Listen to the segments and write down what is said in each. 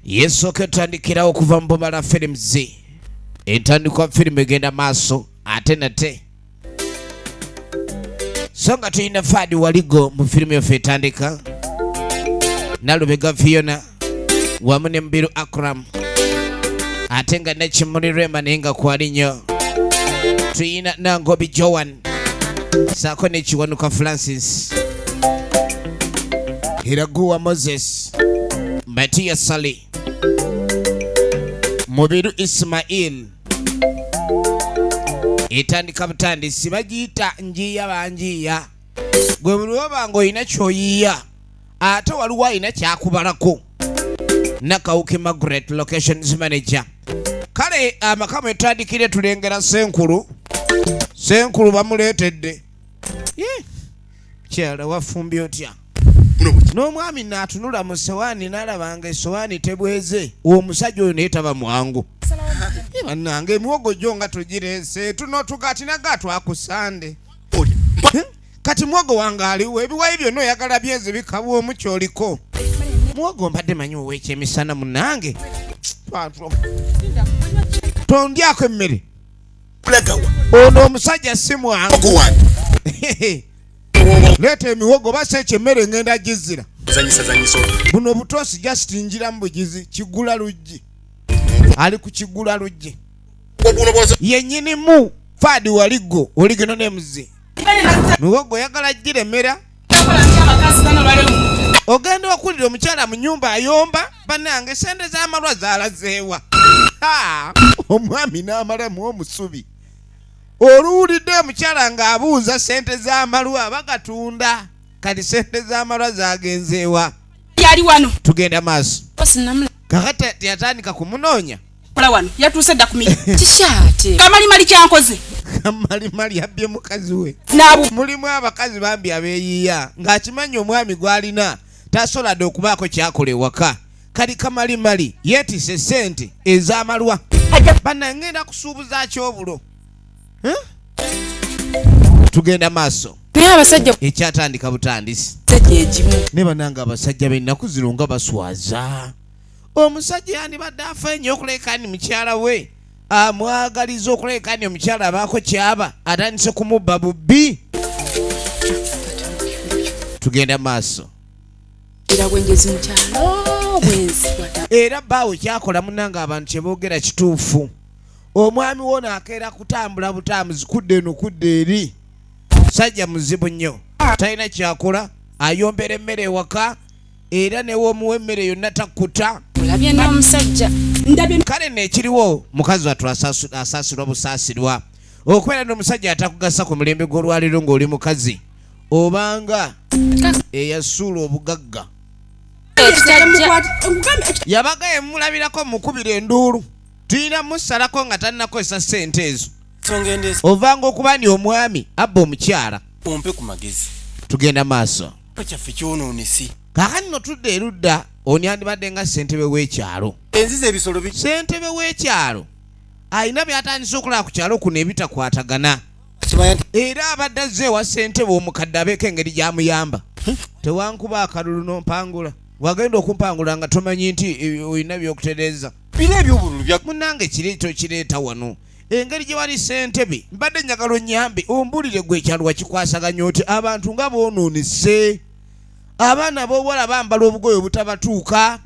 yesooka etandikirawo okuva mu Bumala Films. Entandikwa firimu egenda maaso ate nate so nga tulina Fadi Waligo mu firimu yaffe etandika, Nalubega Fiona wamu ne Mbiru Akram, ate nga Nakimuli Rema naye nga kwali nnyo. Tulina Nangobi Joan saako ne Kiwanuka Francis, Iraguwa Moses, Matia Sali, Mubiru Ismail. Etandika butandisi bagiyita njiya banjiya. Gwe buli wabanga olina kyoyiya ate waliwo alina kyakubalako. Nakawuki Margaret Locations Manager. Kale amakamu etandikire tulengera Senkulu bamuleetedde. Kyala wafumbye otya? N'omwami n'atunula mu ssowaani n'alabanga essowaani tebweze. Omusajja oyo naye taba mwangu. Bannange emiwogo gyo nga tugireese tuno tugati naga twakusande. Kati muwogo wange aliwo ebiwayi byonna oyagala byezi bikabwamu kyoliko. Muwogo mbadde manyi ow'ekyemisana munnange. Tondyako emmere. Ono omusajja si mwangu. Leeta emiwogo basa ekyemmere ngenda gizira. Buno butoosi jasitinjiramu bugizi kigula luggi. Ali ku kigula luggi. Yennyinimu Fadi Waligo oligino nemuzi. Miwogo yagala giremera. Ogenda okulira omukyala mu nnyumba ayomba bannange sente z'amalwa zaalazeewa. Omwami n'amalamu omusubi. Oluwulidde omukyala ng'abuuza sente z'amalwa bagatunda. Kati sente z'amalwa zagenzeewa. Yali wano. Tugenda maaso. Kakati yatandika kumunoonya. Kola wano yatuuse dda ku Kishate. Kamalimali kyankoze. Kamalimali yabbye mukazi we. Mulimu abakazi bambi abeeyiya ng'akimanyi omwami gw'alina tasoladde okubaako kyakola ewaka. Kali Kamalimali yeetise sente ez'amalwa. Banna ngenda kusuubuza kyobulo. Tugenda maaso. Naye abasajja ekyatandika butandisi. Ne bannange abasajja b'ennaku zino nga baswaza. Omusajja yandibadde afa ennyo okulekaani mukyala we. Amwagaliza okulekaani omukyala abaako kyaba atandise kumubba bubbi. Tugenda maaso. Era bbaawe kyakola munnange abantu kye boogera kituufu. Omwami wona akeera kutambula butambuzi kudde eno kudde eri. Sajja muzibu nnyo. Talina kyakola ayombera emmere ewaka era newomuwa emmere yonna takkuta. Olabye n'omusajja. Kale neekiriwo mukazi wattu asaasulwa busaasirwa. Okubeera n'omusajja atakugasa ku mulembe gw'olwaliro ng'oli mukazi obanga eyasuula obugagga. Yabaga emulabirako mukubira enduulu. Tuyina musalako nga talinakozesa ssente ezo. Ovanga okubani omwami abba omukyala. Ompe ku magezi. Tugenda maaso. Kyaffe kyonoonesi. Kaakati no tudde erudda oni andibadde nga ssentebe w'ekyalo. Enziza ebisolo bi. Ssentebe w'ekyalo ayina by'atandise okulaba ku kyalo kuno ebitakwatagana. Era abadde azze ewa ssentebe omukadde abeeko engeri gy'amuyamba. Tewankuba akalulu n'ompangula. Wagenda okumpangula nga tomanyi nti olina by'okutereeza. Bino eby'obululu bya munnange kireeta okireeta wano. Engeri gye wali ssentebe mbadde njagala onnyambe ombulire gwe ekyalo wakikwasaganya oti abantu nga boonoonese. Abaana b'obuwala bambala obugoye obutabatuuka.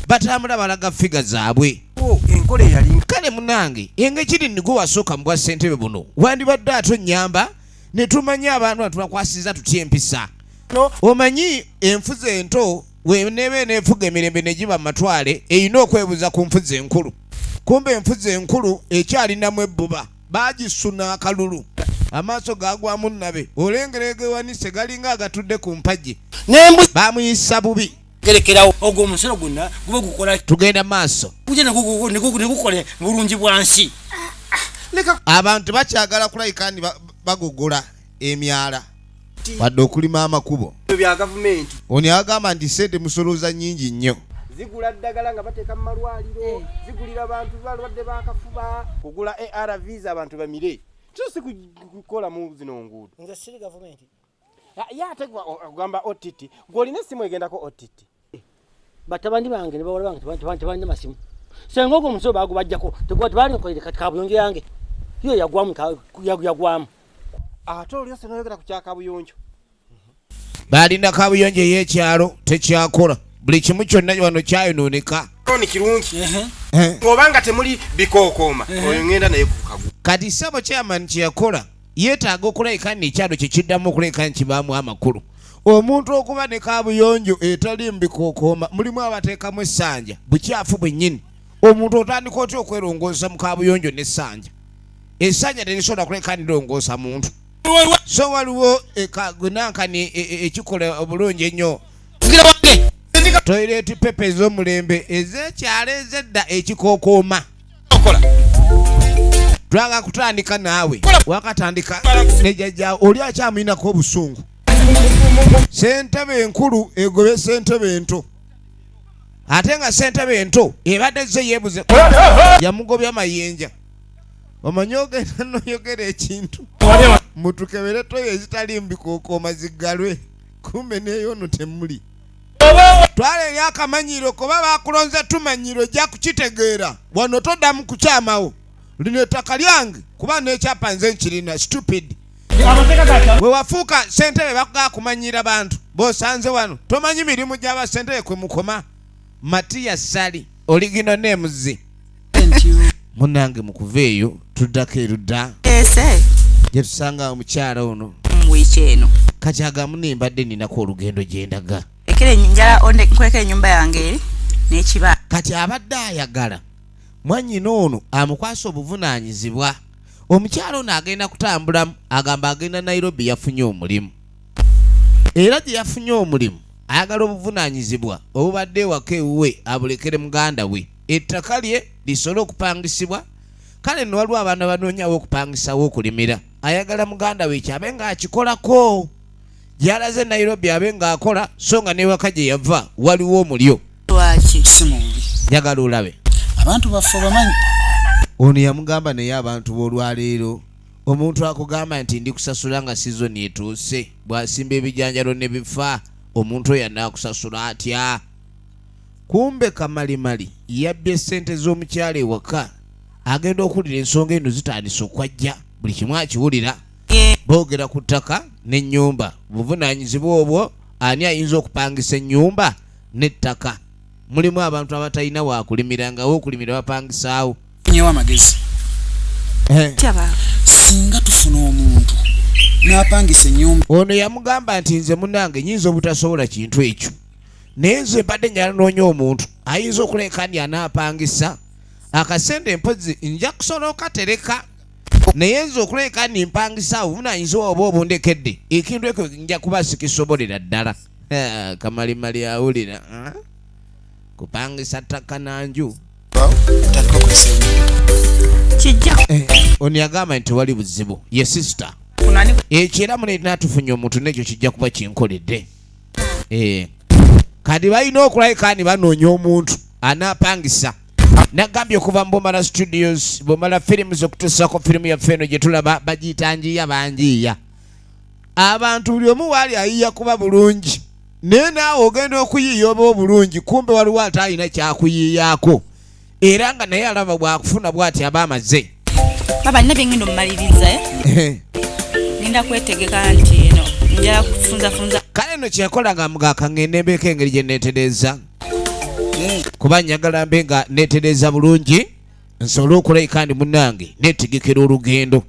Batambula balaga figa zaabwe. Enkola eyali. Kale munnange engeri kiri nigwe wasooka mu bwa ssentebe buno wandibadde ate onnyamba ne tumanya abantu atubakwasiza tutya empisa. Omanyi enfuzi ento weeneba eneefuga emirembe ne giba matwale erina okwebuuza ku nfuzi enkulu. Kumbe enfuzi enkulu ekyalinamu ebbuba baagisuna akalulu. Amaaso gaagwamu nnabe olengera egewanise galinga agatudde ku mpagi. Baamuyisa bubi. Gerekerawo ogwo omusolo gwonna gube gukola. Tugenda maaso. Kujja ne gukole bulungi bwansi. Abantu bakyagala kulayikani bagogola emyala wadde okulima amakubo. Bya gavumenti. Oni agamba nti sente musolooza nnyingi nnyo. Zigula ddagala nga bateeka mu malwaliro. Zigulira abantu balwadde bakafuba. Kugula ARVs abantu bamire. Tusi kukola mu zino nguudo. Nze siri gavumenti. Ya tegwa ogamba OTT. Gwolina simu egendako OTT. batabandi bange ne bawala bange tebandi masimu senga ogwo omusobe bagubajjako tebali nkolere kati kabuyonjo yange yo yagwamu ate olyo senoyogera ku kyakabuyonjo balina kabuyonjo y'ekyalo tekyakola buli kimu kyonna wano kyayonooneka ni kirungi obanga temuli bikookoma oyo ngenda naye kukagu kati sabo chairman kyeyakola yeetaaga okulabika n'ekyalo kyekiddamu okulabika nkibaamu amakulu omuntu okuba ne kabuyonjo etali mbikookoma mulimu abateekamu essanja bukyafu bwennyini omuntu otandika otya okwerongoosa mu kabuyonjo n'essanja essanja terisobola kulabika nirongoosa muntu so waliwo ekagunankani ekikola obulungi ennyo toilet pepe ez'omulembe ez'ekyalo ez'edda ekikookooma twaga kutandika naawe wakatandika nejajja oli akyamuyinako obusungu ssentebe enkulu egobe ssentebe ento ate nga ssentebe ento ebadde ze yeebuze yamugobya mayenja omanyi ogenda noyogera ekintu mutukebere toyo ezitali mbikookoma ziggalwe kumbe neyono temuli twala eri akamanyiro kuba bakulonze tumanyiro ojja kukitegeera wano toddamu kukyamawo lino ettaka lyange kuba n'ekyapa nze nkirina stupid bwe wafuuka ssentebe bagakumanyira bantu b'osanze wano tomanyi mirimu gy'abasentebe kwe mukoma matiya sali oligino neemuzi munange mukuva eyo tuddako erudda gye tusanga omukyala ono wiiki eno kakyagamu nembadde ninako olugendo gye ndaga nkweka ennyumba yange eri n'ekiba kati abadde ayagala mwannyina ono amukwasa obuvunaanyizibwa omukyala ono agenda kutambulamu agamba agenda Nairobi yafunye omulimu era gye yafunye omulimu ayagala obuvunaanyizibwa obubadde ewaka ewuwe abulekere muganda we ettaka lye lisobole okupangisibwa kale nno waliwo abantu abanoonyawo okupangisawo okulimira ayagala muganda we kyabe ng'akikolako gyalaze Nairobi abe ng'akola so nga newaka gye yava waliwo omulyo lwaki njagala olabe abantu baffe bamanyi ono yamugamba naye abantu b'olwaleero omuntu akugamba nti ndi kusasula nga sizoni etuuse bw'asimba ebijanjalo ne bifa omuntu oyo anaakusasula atya kumbe kamalimali yabbye ssente z'omukyala ewaka agenda okuwulira ensonga eno zitandise okwajja buli kimu akiwulira boogera ku ttaka n'ennyumba buvunaanyizibwa obwo ani ayinza okupangisa ennyumba n'ettaka mulimu abantu abatalina wakulimiranga wokulimira bapangisaawo nyewa amagezi singa tufuna omuntu n'apangisa ennyumba ono yamugamba nti nze munange nyinza obutasobola kintu ekyo naye nze mbadde njala noonya omuntu ayinza okuleka ndi anaapangisa akasente mpozi nja kusobola okatereka naye nze okuleka ndi mpangisa obuvunaanyizibwa oba obundekedde ekintu ekyo nja kuba sikisobolera ddala kamalimali awulira kupangisa ttaka nanju kijja ono yagamba nti wali buzibu ye sister ekyera mune natufunye omuntu nekyo kijja kuba kinkoledde kati balina okulabika ni banoonya omuntu anaapangisa nagambye okuva mu Bomala Studios Bomala Films okutuusako firimu yaffe eno gye tulaba bagiyita njiya banjiya abantu buli omu waali ayiya kuba bulungi naye naawe ogenda okuyiiya oba obulungi kumbe waliwo ate alina kyakuyiiyaako era nga naye alaba bwakufuna bw'ati aba amaze baba nina byengenda omumaliriza ngenda kwetegeka nti eno njala kufunzafunza kale nno kyeyakola nga mugaka ngende mbeeko engeri gye neetereza kuba njagala mbe nga neetereza bulungi nsobole okulabika ndi munnange neetegekera olugendo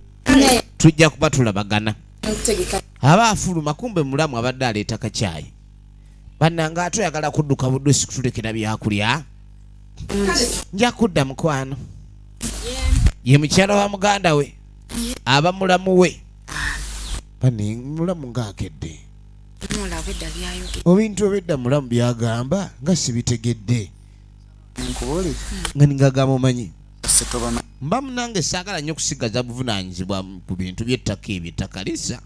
tujja kuba tulabagana aba afuluma kumbe mulamu abadde aleeta kacyayi bannanga ate oyagala kudduka buddusi kutulekera byakulya nja kudda mukwano ye mukyala wa muganda we aba mulamu we bani mulamu ng'akedde ebintu ebidda mulamu byagamba nga sibitegedde nga ningagamba omanyi mba munange saagala nnyo okusigaza buvunaanyizibwa ku bintu by'ettaka ebyo ettaka lisa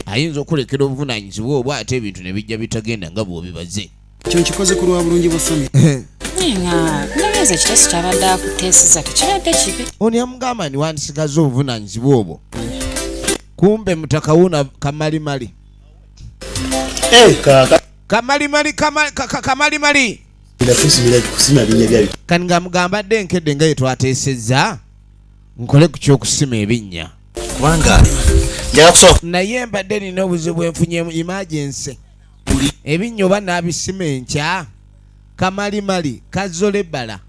ayinza okulekera obuvunaanyizibwa obwo ate ebintu ne bijja bitagenda nga bw'obibaze kyo nkikoze ku lwa bulungi bwa famire ndowooza ekiteeso kyabadde akuteeseza tekibadde kibi ono yamugamba ni wandisigaza obuvunaanyizibwa obwo kumbe mutaka wuna kamalimali Kamalimali kani nga mugambadde nkedde nga yetwateesezza nkole ku kyokusima ebinnya kubanga naye mbadde nina obuzibu bwenfunye mu emergency ebinnya oba n'abisima enkya Kamalimali kazzole ebbala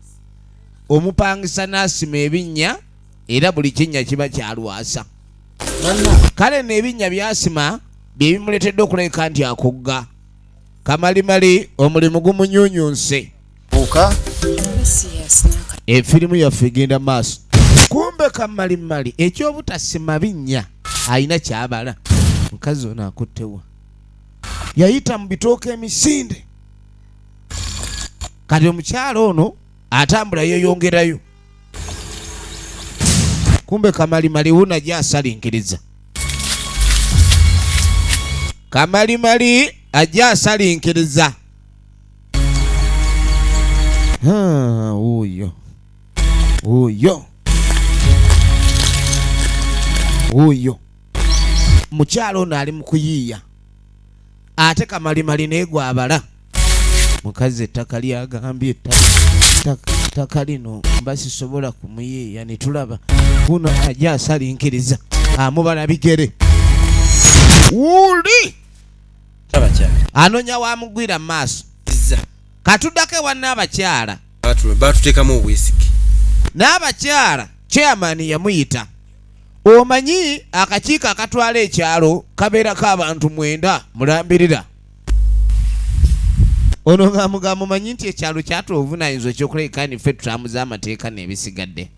omupangisa n'asima ebinnya era buli kinnya kiba kyalwasa kale n'ebinnya byasima bye bimuleetedde okulabika nti akugga Kamalimali omulimu gumunyuunyuunse efirimu yaffe egenda maaso kumbe Kamalimali ekyobutasima binnya alina kyabala mukazi ono akuttewa yayita mu bitooka emisinde kati omukyalo ono atambula yeeyongerayo kumbe Kamalimali wuno ajja asalinkiriza Kamalimali ajja asalinkiriza oyo mukyalo ono ali mu kuyiiya ate Kamalimali naye gwabala mukazi ettaka lyagambye ettaka lino mba sisobola kumuyiiya ne tulaba guno ajja asalinkiriza amubala bigere wuli anonya wamugwira mu maaso katuddako ewa n'abakyala batuteekamu obwesige n'abakyala chairman yamuyita omanyi akakiiko akatwala ekyalo kabeerako abantu 9 mulambirira ono ng'amugamba omanyi nti ekyalo kyatula obuvunaanyizibwa ekyokulabika niffe tutamuza amateeka n'ebisigadde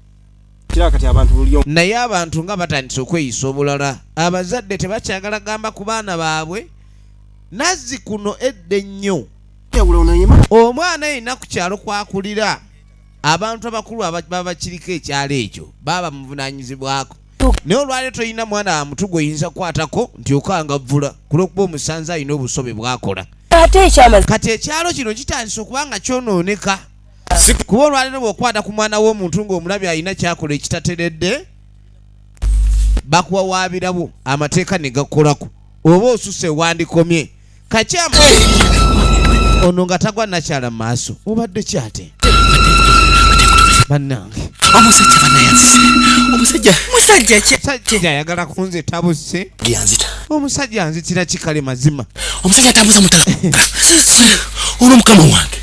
naye abantu nga batandise okweyisa obulala abazadde tebakyagala gamba ku baana baabwe nazzi kuno edda ennyo omwana yenna ku kyalo kwakulira abantu abakulu baba kiriko ekyalo ekyo baba muvunaanyizibwako naye olwaleero toyina mwana wa mutu gweyinza kukwatako nti okanga vula kulwokuba omusanze alina obusobe bwakola kati ekyalo kino kitandise okuba nga kyonooneka kuba olwaleero bw'okwata ku mwana w'omuntu ng'omulabye alina kyakola ekitateredde bakuwawaabirabo amateeka ne gakolako oba osusse wandikomye kakyama ono nga tagwa nakyala mu maaso obadde kyate bannange omusajja ayagala kunze tabuse omusajja anzitira kikale mazima omusajja tabuza mutazi ono mukama wange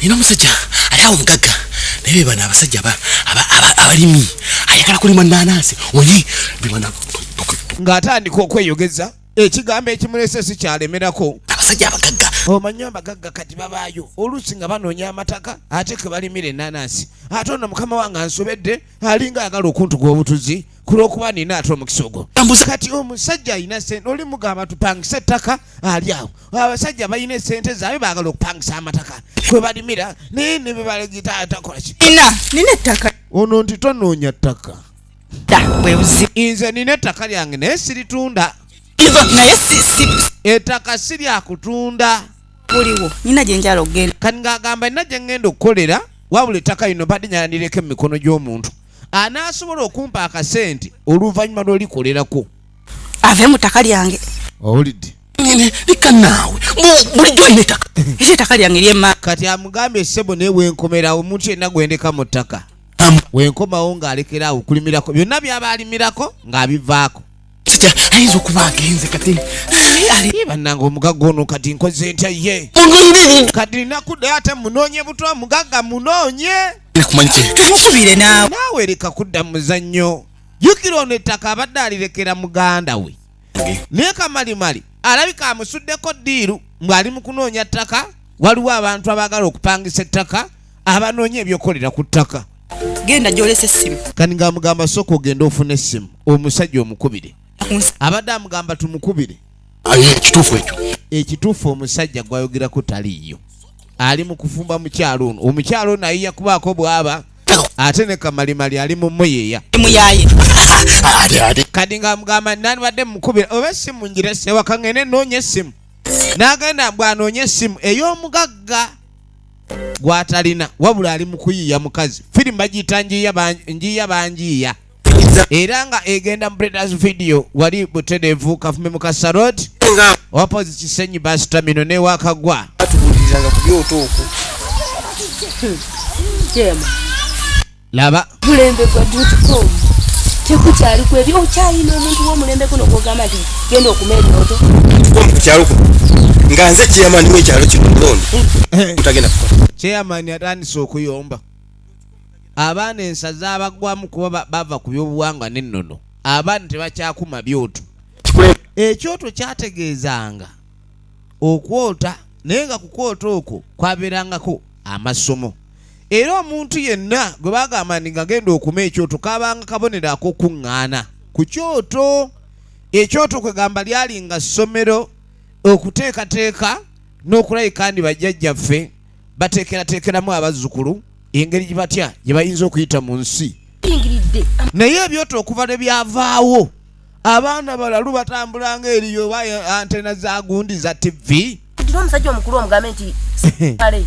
nina omusajja ali awo mugagga naye bano abasajja abalimi ayagala kulima nanansi oli ng'atandika okweyogeza ekigambo ekimulese si kyalemerako abasajja abagagga omanyi abagagga kati babaayo oluusi nga banoonya amataka ate ke balimira enanansi ate ono mukama wange ansobedde alinga ayagala okuntuga obutuzi kulwokuba nina ate omukisa ogwo kati omusajja alina sente oli mugamba tupangisa ettaka ali awo abasajja balina esente zaabwe baagala okupangisa amataka kwe balimira naye ne bwe balegitaatakolaki nina ettaka ono nti tonoonya ttaka nze nina ettaka lyange naye siritunda ettaka si lyakutunda buliwo nina gye njala okgenda kati ng'agamba nina gye ngenda okukolera wabula ettaka lino badde nyalandireko emikono gy'omuntu anaasobola okumpa akasente oluvannyuma lw'olikolerako ave mu ttaka lyange owulidde lika naawe bulijjo olina ettaka ese ettaka lyange lyemma kati amugambye essebo naye wenkomerawo omuntu yenna gwendeka mu ttaka wenkomawo ng'alekeraawo okulimirako byonna byaba alimirako ng'abivaako ayinza okuba agenze kati bannanga omugagga ono kati nkoze ntya ye kati linakuddayo ate munoonye butwa mugagga munoonye nsubire naawe leka kudda mu muzannyo jjukira ono ettaka abadde alirekera muganda we naye Kamalimali alabika amusuddeko ddiiru ng'ali mu kunoonya ttaka waliwo abantu abaagala okupangisa ettaka abanoonya ebyokolera ku ttaka genda gyolesa essimu kati ng'amugamba sooka ogenda ofuna essimu omusajja omukubire abadde amugamba tumukubire ekituufu ekyo ekituufu omusajja gwayogerako taliiyo ali mu kufumba mukyalo ono omukyalo ono ayiya kubaako bwaba ate ne Kamalimali ali mu muyeeya muyaye kati ng'amugamba nani badde mukubira oba essimu njirese waka ngende noonya essimu n'agenda bw'anoonya essimu ey'omugagga gwatalina wabula ali mu kuyiiya mukazi firimu bagiyita njiya banjiya era nga egenda mu Breeders video wali butereevu Kafume Mukasa Road opposite Kisenyi bus terminal ne wakagwa atubulizanga ku byoto okwo Jema laba mulembe gwa dotcom tekukyali kwebyo okyalina omuntu w'omulembe guno gwogamba nti genda okumera ebyoto ku kyalo kuno nga nze chairman w'ekyalo kino Mulondo mutagenda kukola chairman atandise okuyomba abaana ensaza abagwamu kuba bava ku byobuwangwa n'ennono abaana tebakyakuma byoto ekyoto kyategeezanga okwota naye nga ku kwota okwo kwabeerangako amasomo era omuntu yenna gwe bagamba nga genda okuma ekyoto kabanga kabonero ak'okuŋŋaana ku kyoto ekyoto kwegamba lyali nga ssomero okuteekateeka n'okulayika ndi bajjajjaffe bateekerateekeramu abazzukulu engeri gye batya gye bayinza okuyita mu nsi naye ebyoto okuva ne byavaawo abaana balalu batambulanga eriyo oba antena za gundi za TV ndino omusajja omukulu omugambe nti kale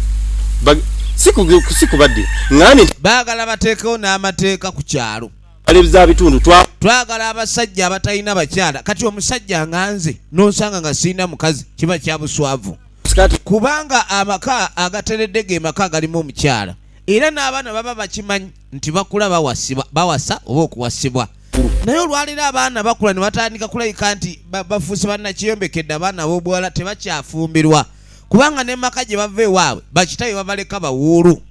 sikubadde ngani baagala bateekewo n'amateeka ku kyalo alebza bitundu twagala abasajja abatalina bakyala kati omusajja nganze n'osanga nga sirina mukazi kiba kya buswavu kubanga amaka agateredde ge maka galimu omukyala era n'abaana baba bakimanyi nti bakula bawasa oba okuwasibwa naye olwalira abaana bakula ne batandika kulayika nti bafuuse bannakiyombekedde abaana b'obuwala tebakyafumbirwa kubanga ne maka gye bava ewaabwe bakitabe babaleka bawuulu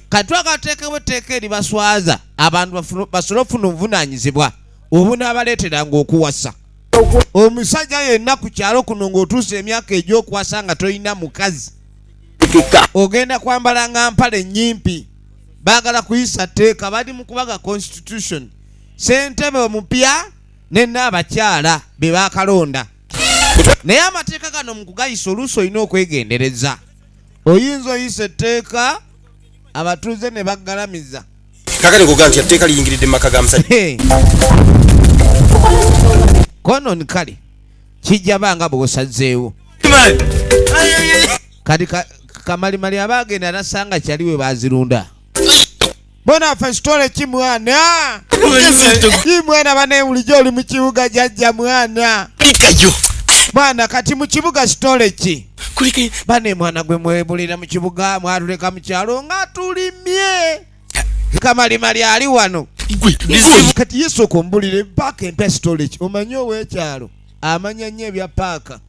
kati twagateekebwa etteeka eri baswaza abantu basobole ofuna obuvunaanyizibwa obunaabaleeteranga okuwasa omusajja yenna ku kyalo kuno ng'otuusa emyaka egy'okuwasa nga tolina mukazi ogenda kwambala nga mpale nnyimpi baagala kuyisa tteeka bali mu kubaga constitution ssentebe omupya ne n'abakyala be baakalonda naye amateeka gano mu kugayisa oluusi olina okwegendereza oyinza oyisa etteeka abatuuze ne baggalamiza kakale koga nti etteeka liyingiridde mu maka ga musajja kono kale kijja banga bw'osazeewo kati kamalimali abagenda nasanga kyaliwe bazirunda bona festole kimwana bane bulijjo oli mu kibuga jajja mwana kati mu kibuga stole ki bane mwana gwe mwebulira mu kibuga mwatuleka mu kyalo nga tulimye kamalimali ali wano kati yesu okumbulire paaka empya stole ki omanyi ow'ekyalo amanya nnyo ebya paaka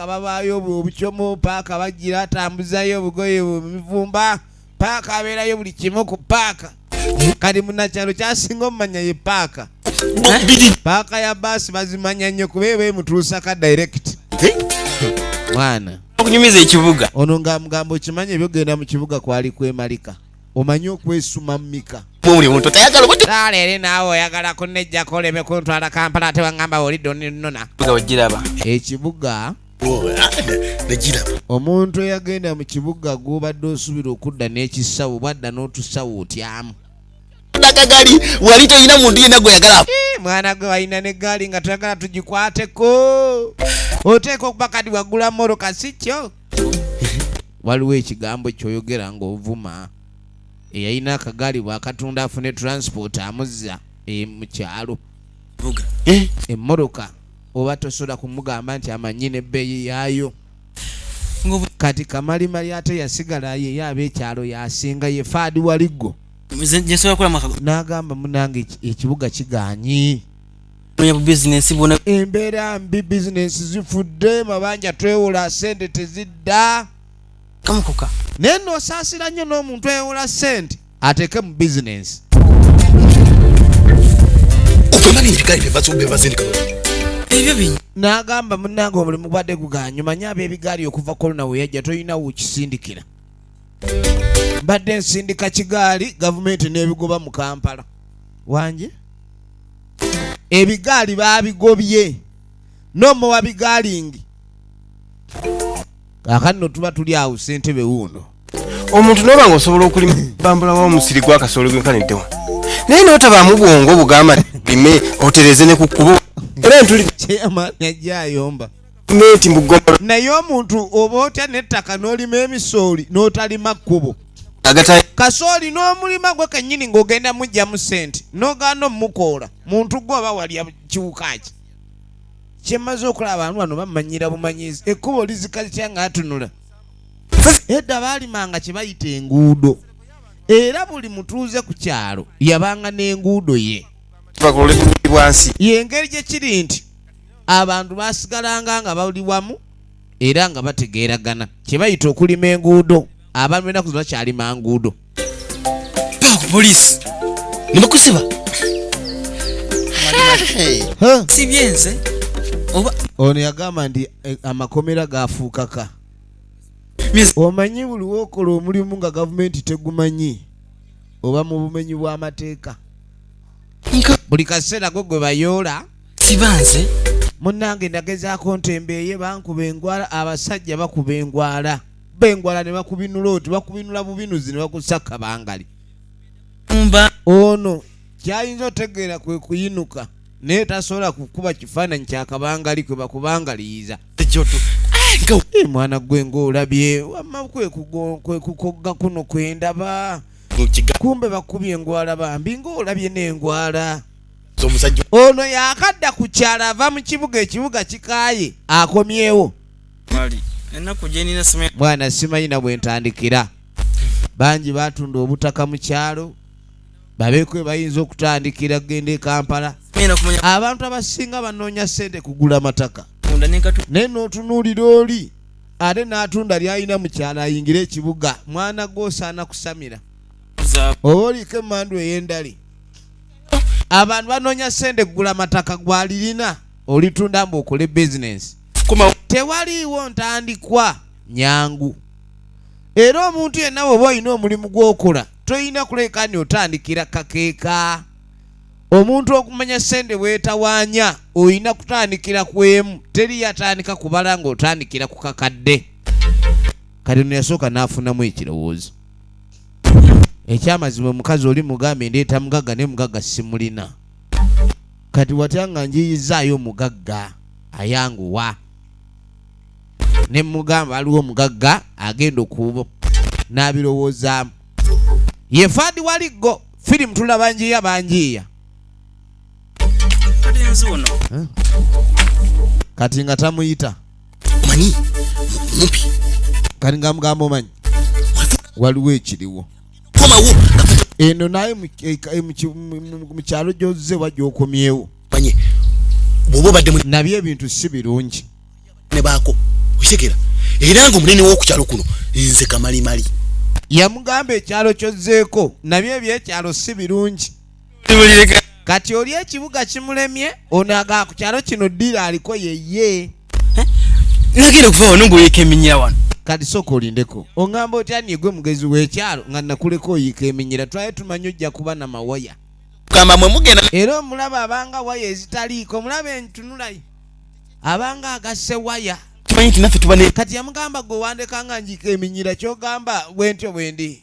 babaayo obukyomo paaka bagira atambuzayo obugoye mivumba paaka abeerayo buli kimu ku paaka kati munakyalo kyasinga omumanya ye paaka paaka ya baasi bazimanya nnyo kuba beemutuusa ka direct mwana okunyumiza ekibuga ono nga mugamba okimanyi ebyogenda mu kibuga kwali kwemalika omanyi okwesuma mumika buli muntu tayagala buti leero naawe oyagala kunnejjako oleme kuntwala Kampala ate wangamba olidde onnona ogiraba ekibuga omuntu eyagenda mu kibuga gw'obadde osubira okudda n'ekisawo bwadda n'otusawo otyamu nakagali wali tolina muntu yenna gweyagala mwana gwe walina n'eggaali nga toyagala tugikwateko oteeka okuba kati waggula moroka si kyo waliwo ekigambo kyoyogera ng'ovuma eyalina akagaali bw'akatunda afune transport amuzza mu kyalo emmoroka oba tosobola kumugamba nti amanyi n'ebbeeyi yaayo kati kamalimali ate yasigala ye ab'ekyalo yasinga ye faadi waliggo n'agamba munange ekibuga kigaanyi embeera mbi bizinesi zifudde mabanja twewola sente tezidda naye n'osaasira nnyo n'omuntu eyewola sente ateeke mu bizinesi n'agamba munange omulimu gwadde gugaanyi manyi ab'ebigaali okuva kolona we yajja tolina wukisindikira mbadde nsindika kigaali gavumenti n'ebigoba mu Kampala wanje ebigaali baabigobye n'omuwa bigaalingi kakati no tuba tuli awo ssentebe wuuno omuntu n'oba ng'osobola okulima bambula wa omusiri gw'akasoolo gwenkaniddewa naye n'otabaamu bwongo bugamba lime otereze ne ku kkubo era ntuli kyeyamaani ajja ayomba meti mbugomolo naye omuntu oba otya n'ettaka n'olima emisooli n'otalima kkubo ngagata kasooli n'omulima gwe kennyini ng'ogenda mujjamu ssente n'ogaana omukoola muntu gwe oba walya kiwuka ki kyemmaze okulaba abantu bano bamanyira bumanyizi ekkubo lizika litya ng'atunula edda baalimanga kye bayita enguudo era buli mutuuze ku kyalo yabanga n'enguudo ye bwansi y'engeri gye kiri nti abantu baasigalanga nga bali wamu era nga bategeeragana kye bayita okulima enguudo abantu ennaku zino bakyalima nguudo ku poliisi ne bakusiba si byenze oba ono yagamba nti amakomera gafuukaka omanyi buli wookola omulimu nga gavumenti tegumanyi oba mu bumenyi bw'amateeka buli kaseera gwe bayoola sibanze munnange ndagezaako ntembeeye bankuba engwala abasajja bakuba engwala bengwala ne bakubinula oti bakubinula bubinuzi ne bakusaka bangali ono kyayinza otegeera kwe kuyinuka naye tasobola kukuba kifaananyi kyakabangali kwe bakubangaliyiza mwana gwe ng'olabye wamma kwe kukogga kuno kwendaba kumbe bakubye engwala bambi ng'olabye n'engwala ono yakadda ku kyalo ava mu kibuga ekibuga kikaaye akomyewo mwana simanyina bwe ntandikira bangi batunda obutaka mu kyalo babekwe bayinza okutandikira kugenda e Kampala abantu abasinga banoonya ssente kugula mataka naye n'otunuulira oli ate n'atunda lyalina mu kyalo ayingira ekibuga mwana gw'osaana kusamira oba oliko emmandu ey'endali abantu banoonya ssente kugula mataka gwalirina olitunda mbu okole bizinensi tewaliiwo ntandikwa nyangu era omuntu yenna bw'oba olina omulimu gw'okola toyina kuleka ni otandikira kakeeka omuntu okumanya ssente bwetawaanya oyina kutandikira ku emu teri yatandika kubala ng'otandikira ku kakadde kati ono yasooka n'afunamu ekirowoozo ekyamazima omukazi oli mugambe ndeeta mugagga ne mugagga simulina kati watya nga njiyizaayo omugagga ayanguwa ne mugamba aliwo omugagga agenda okubo n'abirowoozaamu ye Fadi Waliggo firimu tulaba njiya banjiya kati nga tamuyita manyi mumpi kati nga mugamba omanyi waliwo ekiriwo eno naye mu kyalo gy'ozze wajja manye bw'oba obadde nabyo ebintu si birungi ne baako oshekera era nga omunene w'oku kyalo kuno nze Kamalimali yamugamba ekyalo kyozzeeko nabyo ebyekyalo si birungi kati oli ekibuga kimulemye ono aga ku kyalo kino ddira aliko yeye nagenda okuva wano ng'oyiika eminyira wano kati sooka olindeko oŋŋamba otya nigwe mugezi w'ekyalo nga nakuleko oyiika eminyira twaye tumanyi ojja kuba na mawaya kamba mwe mugenda era omulaba abanga waya ezitaliiko omulaba entunulayi abanga agasse waya tumanyi nti naffe tuba ne kati yamugamba gwe wandeka nga njiika eminyira kyogamba bwentyo bwendi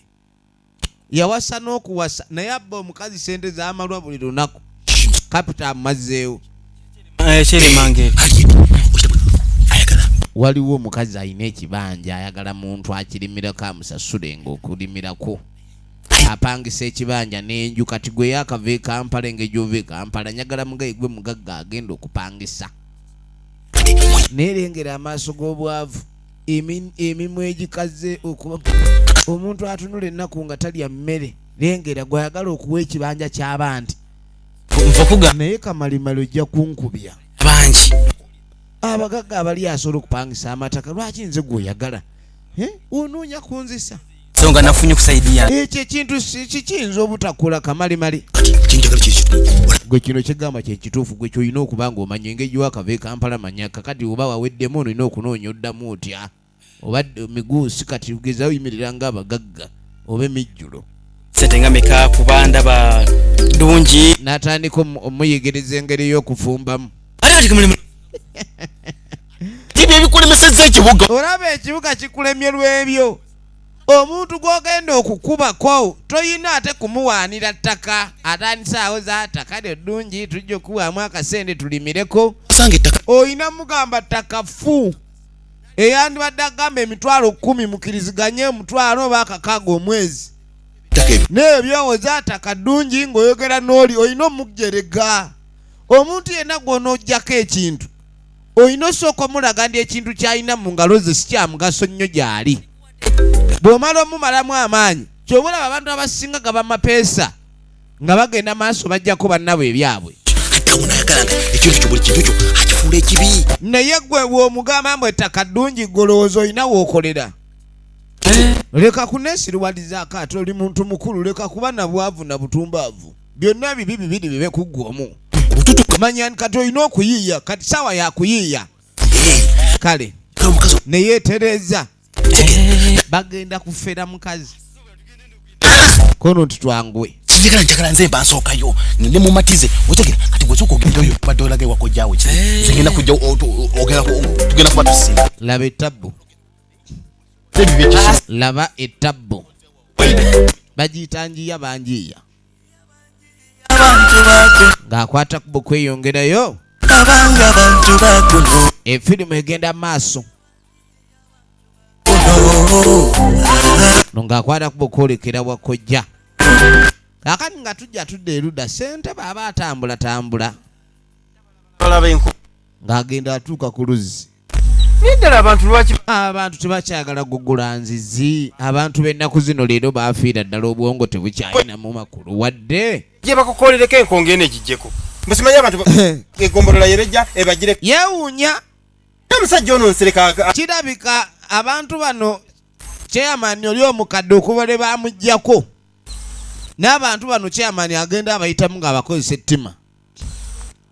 yawasa n'okuwasa naye abba omukazi sente z'amalwa buli lunaku kapita amazzeewo kyerimange waliwo omukazi alina ekibanja ayagala muntu akirimirako amusasule ng'okulimirako apangisa ekibanja n'enju kati gwe yakava e Kampala engeri ova e Kampala nyagala mugaye gwe mugagga agenda okupangisa neerengera amaaso g'obwavu emimwa egikaze okuba omuntu atunula ennaku nga talya mmere lengera gwayagala okuwa ekibanja ky'abantu naye Kamalimali ojja kunkubya bangi abagagga abali asobola okupangisa amataka lwaki nze gw'oyagala onoonya kunzisa so nga nafunye kusaidia ekyo ekintu kikiyinza obutakola Kamalimali gwe kino kigamba kyekituufu gwe kyolina okuba nga omanya engeri gyewakava e Kampala manyaka kati oba waweddemu olina okunoonya oddamu otya oba miguusi kati ugezaawo yimirira ng'abagagga oba emijjulo sente nga meka kubanda ba dungi n'atandika omuyegereza engeri y'okufumbamu tibyo ebikulemesezza ekibuga olaba ekibuga kikulemye lw'ebyo omuntu gw'ogenda okukubako toyina ate kumuwaanira ttaka atandisa awo za ttaka ly'eddungi tujja okuwaamu akasente tulimireko asanga ettaka oyina mugamba ttaka fu eyandibadde agamba emitwalo 10 mukiriziganye omutwalo oba akakaaga omwezi N'ebyowoza attaka ddungi ng'oyogera n'oli olina omugjerega. Omuntu yenna gw'onooggyako ekintu olina osooka omulaga ndi ekintu ky'alina mu ngalo ze si kya mugaso nnyo gy'ali. Bw'omala omumalamu amaanyi ky'oba olaba abantu abasinga gaba mapeesa nga bagenda maaso bajjako bannabwe ebyabwe. Naye gwe bw'omugamba mbu ettaka ddungi golowooza olina w'okolera. Leka kuneesiriwalizaako ate oli muntu mukulu, leka kuba na bwavu na butumbaavu. Byonna bibi bibiri bibe kuggwamu. Manya kati olina okuyiiya, kati saawa ya kuyiiya. Kale ne yeetereza bagenda kufera mukazi kono tutwangwe njagala nze bansookayo ngende mumatize otegera kati gwesoka ogendayo badolage wakojjawo ngenda kujja tugenda kuba tusinga. Laba ettabbu, laba ettabbu bagiyita njiya banjiya ng'akwata kubo kweyongerayo efirimu egenda maaso ng'akwata kubo kwolekera wakojja. Kakati nga tujja tudde erudda ssente baba atambula ng'agenda atuuka ku luzzi. Abantu tebakyagala gugula nzizi. Abantu b'ennaku zino leero baafiira ddala obwongo tebukyalinamu makulu wadde gye bakukolereko enkonge eno egijjeko. Musimanyi abantu egombolola yerejja ebagire yeewuunya. Omusajja ono nsereka kirabika abantu bano chairman oli omukadde okuba le bamuggyako n'abantu bano chairman agenda abayitamu ng'abakozesa ettima.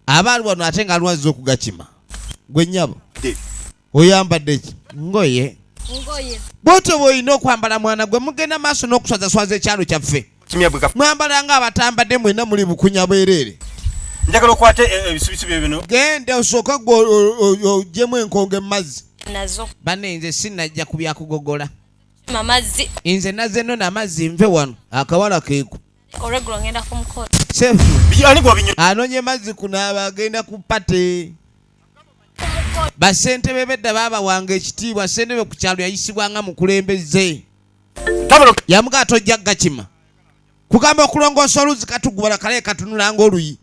Abaali wano ate nga alwaza okugakima. Gwe nnyabo oyambadde ngoye bw'otyo bw'olina okwambala mwana gwe mugenda maaso n'okuswazaswaza ekyalo kyaffe. Mwambala ng'abatambadde mwenna muli bukunya bwereere. Njagala okwate ebisubisubi bino. Genda osooka gwe oggyemu enkonge mu mazzi. Banne nze sinnajja ku byakugogola. Amazzi. Nze nazze nno n'amazzi nve wano akawala keeku. Oregulo ngenda ku mukolo. Sefu. Anoonye mazzi kunaaba agenda ku pate. Basentebe bedda baaba wange ekitiibwa ssentebe ku kyalo yayisibwanga mukulembeze. Yamuga atojja gakima. Kugamba okulongoosa oluzi katugubala kale katunula ng'oluyi.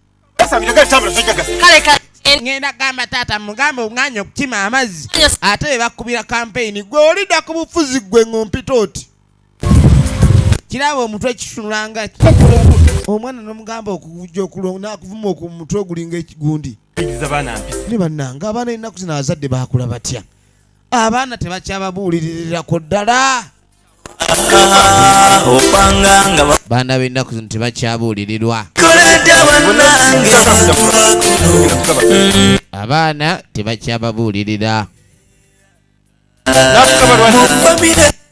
Ngenda gamba taata mugambe onganya okukima amazzi ate be bakubira kampeyini gwe olidda ku bufuzi gwe ng'ompita oti kiraba omutwe ekitunulanga omwana n'omugamba okujja n'akuvuma okumutwe ogulinga ekigundi ne bannanga abaana ennaku zino abazadde baakula batya. Abaana tebakyababuulirirako ddala. Baana b'ennaku zino tebakyabuulirirwa. Abaana tebakyababuulirira.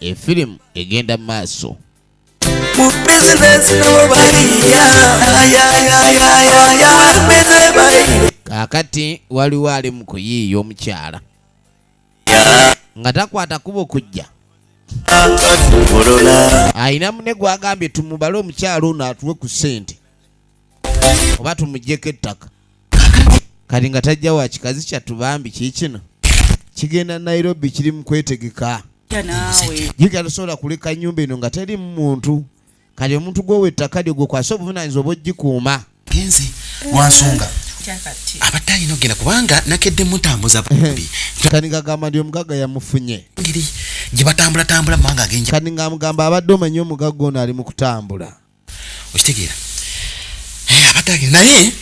Efirimu egenda mu maaso. Kaakati waliwo ali mu kuyiiya omukyala nga takwata kubo kujja. Ayina munne gwagambye tumubale omukyala ono atuwe ku ssente oba tumuggyeko ettaka. Kati nga tajja wa kikazi kyatubambi kiikino kigenda Nairobi kiri mu kwetegeka. Jjukira tosobola kuleka nnyumba eno nga terimu muntu. Kati omuntu gwowa ettaka lyo gwekwasa obuvunaanyizibwa oba ogikuuma. Genzi wansonga abadde alina ogenda kubanga nakedde mutambuza bumbi. Kati ngagamba ndi omugaga yamufunye ngeri gye batambulatambula manga agenja. Kati ng'amugamba abadde omanyi omugaga ono ali mu kutambula. Okitegeera abadde agenda naye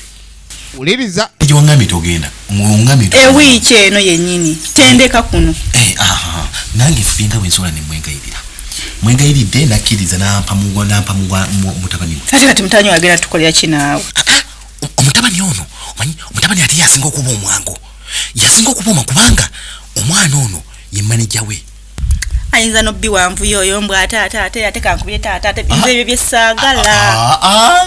wuliriza gye wangambye togenda ngambye wiiki eno yennyini tendeka kuno. Nange fubinga bwensobola ne mwengayiridde nakkiriza nampa mutabani we. Ate kati mutabani wagenda tukolera ki naawe? Omutabani ono omanyi omutabani ate yasinga okuba omwangu. Yasinga okuba kubanga omwana ono ye maneja we. Ayinza nobbi wanvuyo oyo mbwa ate kankubye taata nze ebyo byessaagala.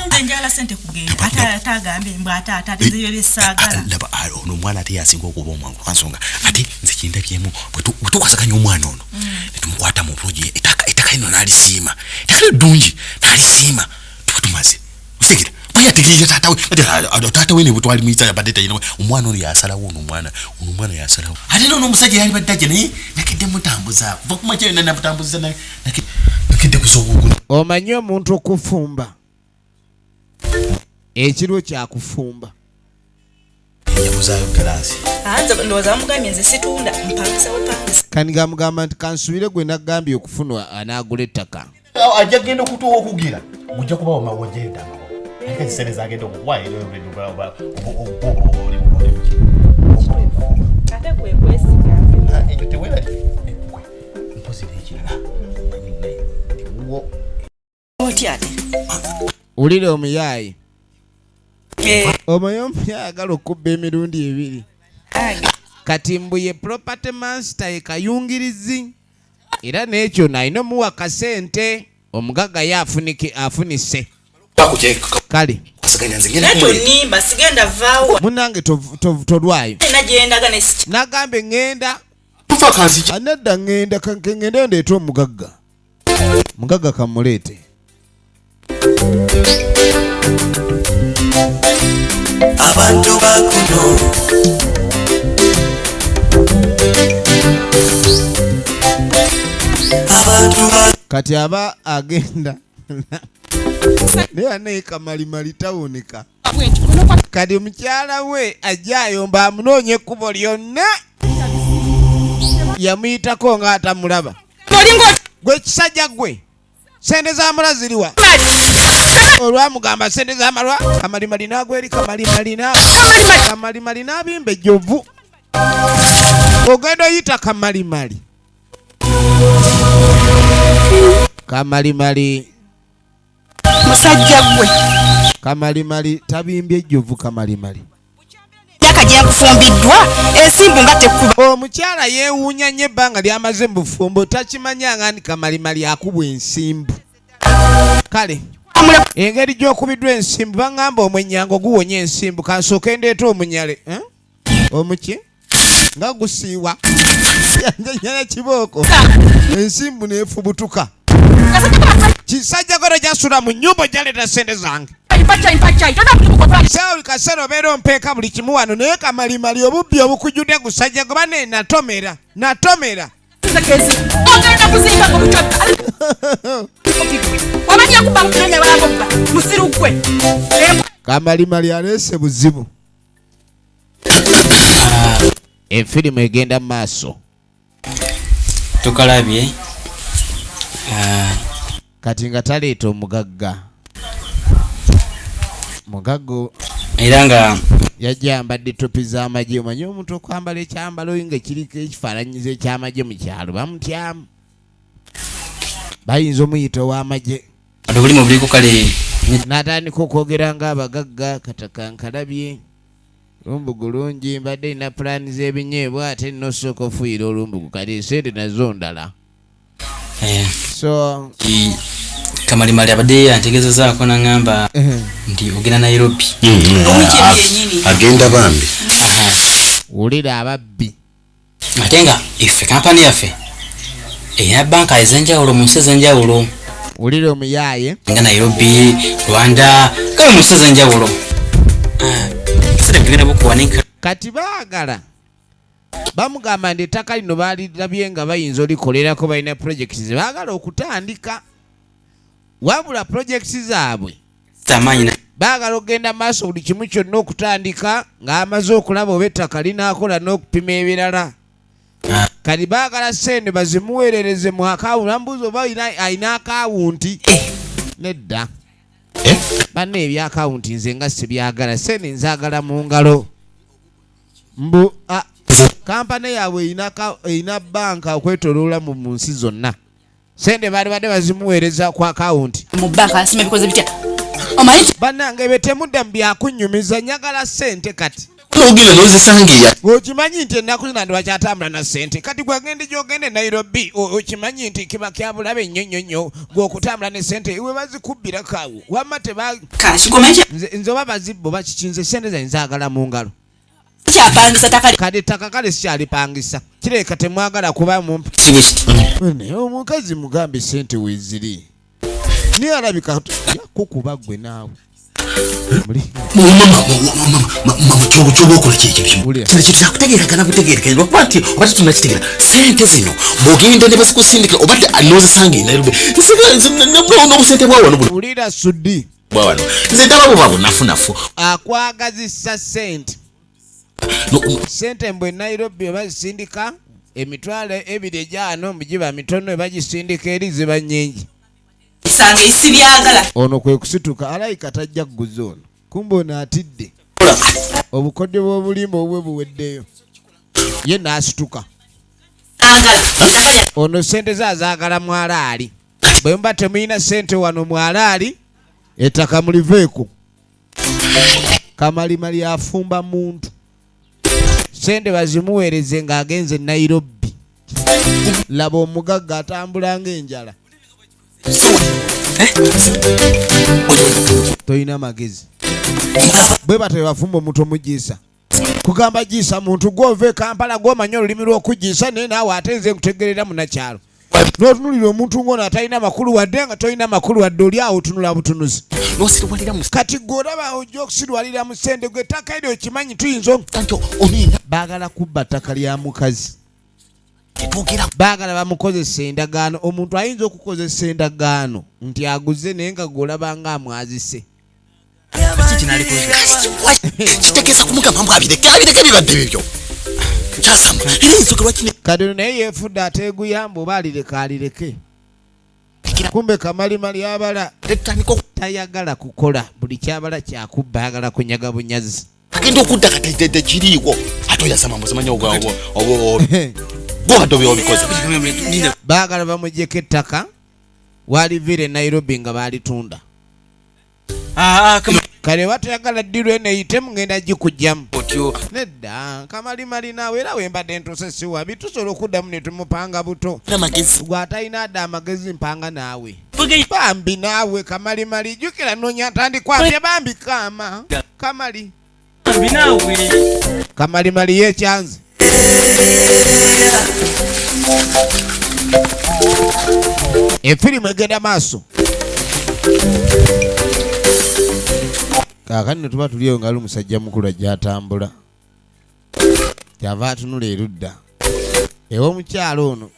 Nze njagala ssente kugenda ate agambe mbwa ate nze ebyo byessaagala. Laba ono omwana ate yasinga okuba omwangu lwansonga ate nze kindabyemu bwe tukwasaganya omwana ono ne tumukwata mu bulungi ettaka lino n'alisiima. Ettaka ddungi n'alisiima tuba tumaze. Otegera kati tata we ne butwali mwita badeta yino omwana oli yasalawo omwana yasalawo ate no musajja yali baddaje naye nakidde mutambuza kuva ku makya nana mutambuza nakidde kusobola omanyi omuntu okufumba ekiro kyakufumba yabuzayo galasi ndowooza mugambye nze situunda mpangisa bupangisa kaniga mugamba nti kansubire gwe nagambye okufuna anaagula ettaka ajja genda okutuwa okugira mujja kubawo mawojenda ate zisereza agenda okuwayo ate gwe kwesiga ekyo tewera mpozi n'ekirala otya ate wulire omuyaayi omanyi omuyaayi agala okubba emirundi ebiri kati mbu ye property master ye kayungirizi era n'ekyo nalina omuwa kasente omugagga ye afunise kale netonimba sigenda vaawo munange tolwayo nagendaga nagambe ŋŋenda anadda ŋŋenda kankeŋŋenda ndeeta omugagga kamuleete abantu bakuno kati aba agenda naye naye kamalimali tawoneka kati mukyala we ajja ayomba amunoonye ekkubo lyonna yamuyitako ng'atamulaba gwe kisajja gwe sente z'amala ziriwa olwamugamba sente z'amalwa kamalimali n'agweri kamalimali n'abimba ejjovu ogenda oyita kamalimali musajja gwe kamalimali tabimbye ejjovu kamalimali yaka gyakufumbiddwa ensimbu nga tekkuba omukyala yeewuunya nnyo ebbanga lyamaze mu bufumbo takimanyanga nti kamalimali akubwa ensimbu kale engeri gy'okubiddwa ensimbu baŋŋamba omwenyango guwonya ensimbu kansooke ndeeta omunyale omuki nga gusiiwa yanjanyala kibooko ensimbu neefubutuka kisajja gono gyasula mu nnyumba gyaleeta sente zange sauli kaseera obeera ompeeka buli kimu wano naye kamalimali obubbi obukujjudde gusajja goba ne natomera kamalimali aleese buzibu efirimu egenda mu maaso tukalabye kati nga taleeta omugagga era nga yajja ambadde topi z'amagye omanyi omuntu okwambala ekyambalo nga kiriko ekifaananyizo ekyamagye mu kyalo bamutyamu bayinza omuyita ow'amagye buli mu buliko kale n'atandika okwogera ng'abagagga katakankalabye olumbugu lungi mbadde ina pulaani z'ebinyeebwa ate nnosooka ofuuyira olumbugu kati sente nazo ndala so kamalimali abadde antegezezaako naŋŋamba nti ogenda Nairobi agenda bambi wulira ababbi ate nga iffe kampani yaffe erina banka ez'enjawulo mu nsi ez'enjawulo wulira omuyaaye nga Nairobi Rwanda gabe mu nsi ez'enjawulo tugenda bukuwanika kati baagala bamugamba nti ettaka lino baalirabye nga bayinza olikolerako balina projekiti ze baagala okutandika wabula projekiti zaabwe baagala okugenda maaso buli kimu kyonna okutandika ng'amaze okulaba oba ettaka linaakola n'okupima ebirala kati baagala sente bazimuweerereze mu akawunti bambuuza oba alina akawunti nedda banna ebyakawunti nze nga sibyagala sente nzaagala mu ngalo mbu kampani yaabwe erina banka okwetoloola mu nsi zonna sente baali badde bazimuweereza ku akawunti mu banka asima ebikoze bitya omanyi bannange be temudda mu byakunnyumiza nyagala sente kati ogenda nozisangeya okimanyi nti ennaku zina ndi bakyatambula na sente kati gwagende gyogende Nairobi okimanyi nti kiba kyabulabe nnyo gw'okutambula ne sente iwe bazikubbira kaawo wamma nze oba bazibba oba kikinze sente zange nzaagala mu ngalo kyapangisa takali kati ettaka kale sikyalipangisa kireka temwagala kuba mumpi naye omukazi mugambe sente weeziri niye alabika yakukuba gwe naawe Chobo okola kiki kino kyakutegeereka nabutegeereka lwakubati obadde tunakitegeera sente zino bw'ogenda ne bazikusindikira obadde n'ozisanga e Nairobi n'obusente bwa wano Ulira Sudi bwa wano nze ndaba buba bunafunafu akwagazisa sente sente mbwe Nairobi bazisindika emitwalo 2 mugiba mitono bagisindika eri ziba nnyingi Isanga isi byagala. Ono kwe kusituka alayika tajja kuguza ono kumbe ono atidde obukodde bw'obulimba obwe buweddeyo ye n'asituka ono sente zazaagala mwalaali bwe mba temuyina sente wano mwalaali ettaka muliveeko kamalimali afumba muntu sente bazimuweereze ng'agenze Nairobi laba omugagga atambula ng'enjala toyina magezi bwe batyo bafumba omuntu omugiisa kugamba giisa muntu gw'ova Kampala gw'omanya olulimi lw'okugiisa naye naawe ate nze nkutegerera munakyalo n'otunulira omuntu ng'ono atalina makulu wadde nga tolina makulu wadde oli awo otunula butunuzi kati gw'olaba ojja okusirwalira mu ssente gwe ettaka eryo okimanyi tuyinza baagala kubba ttaka lya mukazi baagala bamukozesa endagaano omuntu ayinza okukozesa endagaano nti aguze naye nga gw'olaba nga amwazise kitegeeza kumugamba mbwabireke bibadde ebyo kati naye yeefudde ateeguyamba oba alireke kumbe kamalimali abala tayagala kukola buli kyabala kyakubba ayagala kunyaga bunyazi agenda okudda kataitedde kiriiwo ate oyasama mbuzimanyi gwadde obyobikoze baagala bamugyeko ettaka walivire Nairobi nga balitunda kale batayagala ddirwe neeyite mugenda gikugjamu nedda kamalimali naawe era wembadde ntuse siwabi tusobola okuddamu ne tumupanga buto gwatalina adde amagezi mpanga naawe bambi naawe kamalimali jjukira noonya ntandikwapya bambi kaama kamali kamalimali yekyanze efirimu egenda maaso kaakati ne tuba tuliyo nga ali omusajja mukulu ajja atambula kyava atunula erudda ew'omukyalo ono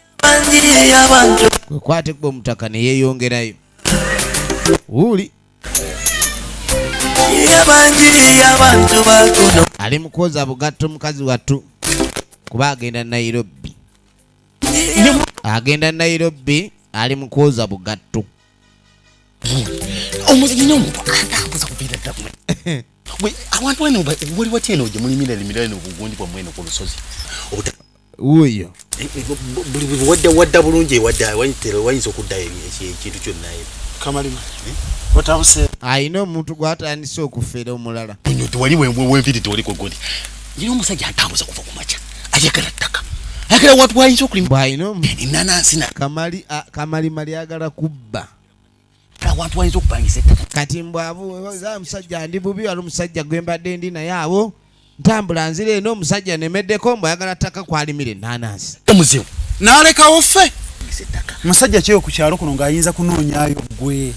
kwe kwatekwa omutaka ne yeeyongerayo wuuli ali mu kwoza bugatto mukazi wattu kuba agenda Nairobi ali mu kwoza bugatto omuzinyomuntu atambuza kuviira dda abantu wano wali watya eno gye mulimira eno obugundi bwammwe eno ku lusozi wuuyo buli wadda bulungi wayinza okuddayo ekintu kyonna kamalima otabuse ayina omuntu gwatandise okufeera omulala tewali wenviri tewali kogoli yina omusajja atambuza kuva ku makya ayagala ttaka ayagala watu wayinza okulima bwayina enanansi kamalimali ayagala kubba abantu wayinza okupangisa ettaka kati mbwabuza musajja ndi bubi wali omusajja gwembadde ndi naye abo ntambula nzira eno omusajja nemeddeko mbw ayagala ttaka kwalimira enanansi omuzibu n'alekawo ffe musajja kyeyo ku kyalo kuno ng'ayinza kunoonyayo gwe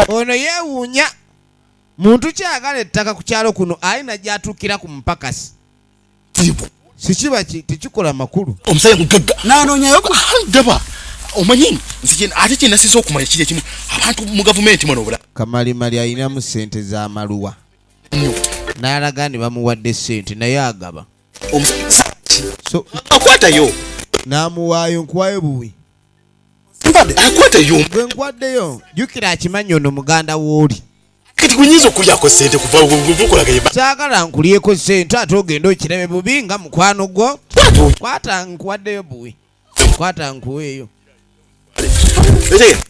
ono yeewuunya muntu kyagala ettaka ku kyalo kuno alina gyatuukira ku mupakasi sikiba tekikola makulu omusajja mugagga n'anoonyayo daba omanyi ate kyenasiza okumanya kiri ekimu abantu mu gavumenti mwano obula kamalimali ayinamu sente z'amaluwa n'alaga ne bamuwadde sente naye agaba so akwatayo n'amuwaayo nkuwayo buwi akwatayo gwe nkwaddeyo jjukira akimanyi ono muganda w'oli kati gunyinza okulyako sente kuvakolagayeba saagala nkulyeko sente ate ogenda okirabe bubi nga mukwano gwo kwata nkuwaddeyo buwi kwata nkuweeyo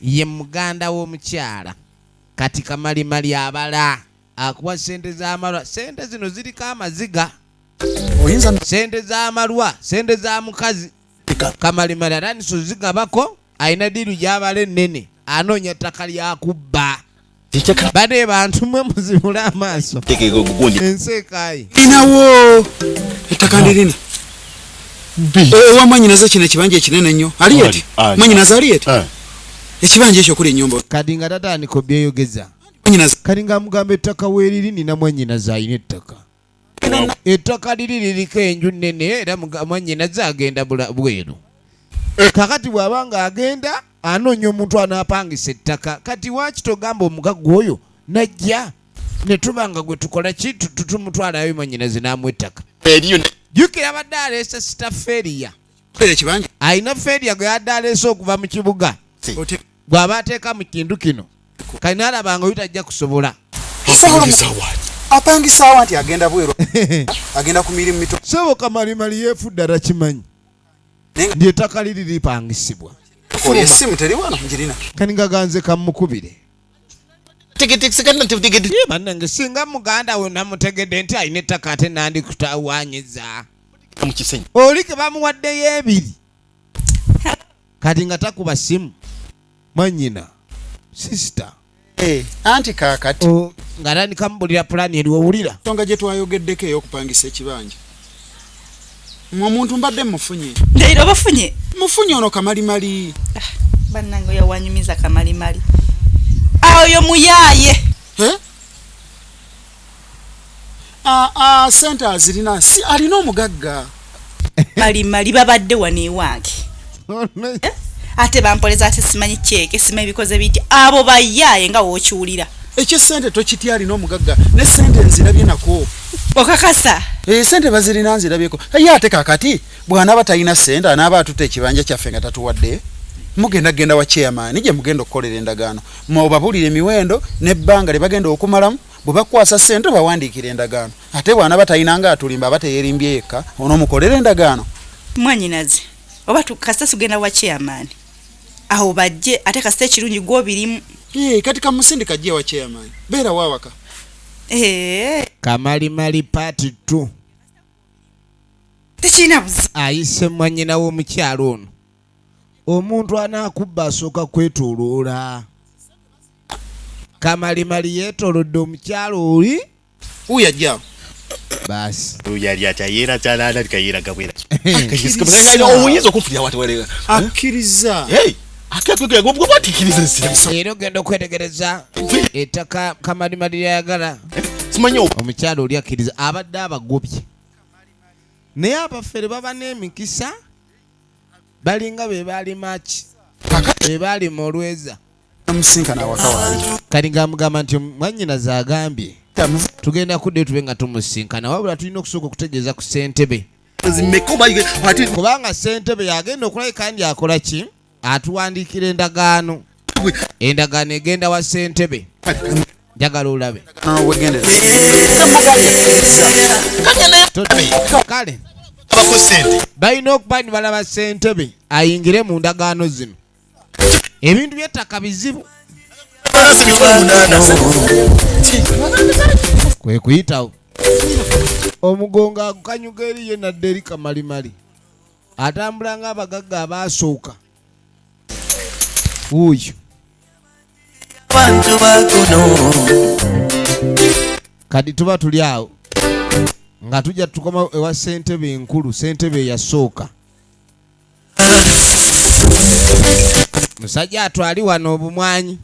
ye muganda w'omukyala kati kamalimali abala akuwa sente z'amalwa sente zino ziriko amaziga sente z'amalwa sente za mukazi kamalimali atandise ozigabako ayina diru gy'abala ennene anoonya ttaka lyakubba bade bantu mwe muzibula amaaso ensi ekaayi inawo ettaka ndirini ewa mwanyinaza kino ekibanja ekinene nnyo aliyeti mwanyinaza aliyeti ekibanja ekyo kuli ennyumba kati nga tatandika obyeyogeza kati nga mugamba ettaka weeriri nina mwannyinaze alina ettaka. Ettaka liri liriko enju nnene era mwannyinaze agenda bweru. Kakati bw'aba ng'agenda anoonya omuntu anaapangisa ettaka. Kati waaki togamba omugagga oyo najja ne tuba nga gwe tukola ki tumutwalayo mwannyinaze n'amuwa ettaka. Jjukira abadde aleese sitaferiya. Alina feriya gwe yadde aleese okuva mu kibuga. Bw'aba ateeka mu kintu kino kati n'alaba nga oyitajja kusobola. Apangisa awa nti agenda bweru. Agenda ku mirimu mito. Soboka malimali yeefudde atakimanyi. Ndi ettaka liri lipangisibwa. Essimu teri wano njirina. Kani nga ganze kamukubire. Bannange singa muganda we namutegedde nti alina ettaka ate nandikutawaanyiza. Oli ke bamuwaddeyo ebiri. Kati nga takuba simu. Mwannyina. Sister. Anti kaakati. Nga tandika mubulira pulaani eri owulira. Nsonga gye twayogeddeko ey'okupangisa ekibanja. Omuntu mbadde mufunye. Ndeyiro bafunye. Mufunye ono kamalimali. Bannange oyo wanyumiza kamalimali. Oyo muyaaye. Sente azirina si alina omugagga. Malimali babadde wano ewange. Ate bampoleza ate simanyi kyeke simanyi bikoze biti abo bayaaye nga wookiwulira. Eky'essente tokitya alina omugagga ne sente nzirabye nako. Okakasa. Sente bazirina nzirabyeko. Ye ate kaakati bw'anaaba talina sente anaaba atutte ekibanja kyaffe nga tatuwadde. Mugenda wa chairman gye mugenda okukolera endagaano. Mubabulire emiwendo n'ebbanga lye bagenda okumalamu bwe bakwasa sente bawandiikira endagaano. Ate bw'anaaba talina nga atulimba aba teyeerimbye eka onoomukolera endagaano. Mwannyinaze oba tukasa tugenda wa chairman. Aho bajje ate kasita ekirungi gw'obirimu. Kati kamusindika jje wa chairman. Beera waawaka. Kamalimali party 2. Tekirina buzi. Ayise mwannyina w'omukyalo ono. Omuntu anaakubba asooka kwetooloola. Kamalimali yeetoolodde omukyalo oli. Uyajja. Basi. Uyali atayera kyalala likayera gabwera. Oyinza okufulya wati wale. Akkiriza. Akakwekera gwo watikiriza sirabisa. Era ogenda okwetegereza ettaka Kamalimali lyayagala. Simanyi omukyalo oli akkiriza abadde abagobye. Naye abafere baba n'emikisa balinga be baali maki. Be baali mu olweza. Amusinkana waka wali. Kali ng'amugamba nti mwannyinaze agambye tugenda kudde tube nga tumusinkana wabula tulina okusooka okutegeeza ku ssentebe. Kubanga ssentebe yagenda okulabika kandi akola ki? Atuwandiikira endagaano. Endagaano egenda wa ssentebe. Njagala olabe. Kale balina okuba ni balaba ssentebe ayingire mu ndagaano zino. Ebintu by'ettaka bizibu. Kwe kuyitawo. Omugongo agukanyuga eri ye nadde eri Kamalimali. Atambula ng'abagagga abaasooka. Uyu. Kati tuba tuli awo nga tujja tukoma ewa ssentebe enkulu, ssentebe eyasooka. Musajja atwali wano obumwanyi.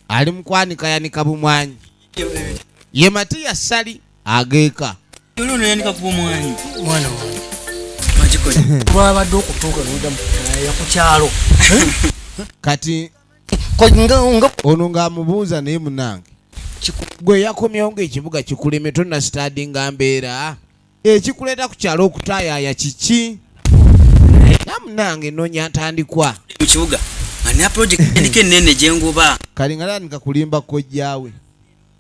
Ali mu kwanika yanika bumwanyi. Ye Matiya Sali ageeka. Yuluno yanika bumwanyi. Mwana wange. Majiko. Twabadde okutuuka n'odda ku kyalo. Kati ono ng'amubuuza naye munange. Gwe yakomyewo ng'ekibuga kikuleme tonna sitadi nga mbeera. Ekikuleeta ku kyalo okutaayaaya kiki? Namunange noonya ntandikwa. Mu kibuga. Ani a project endike nene jengoba. Kali nga nanika kulimba kojjaawe.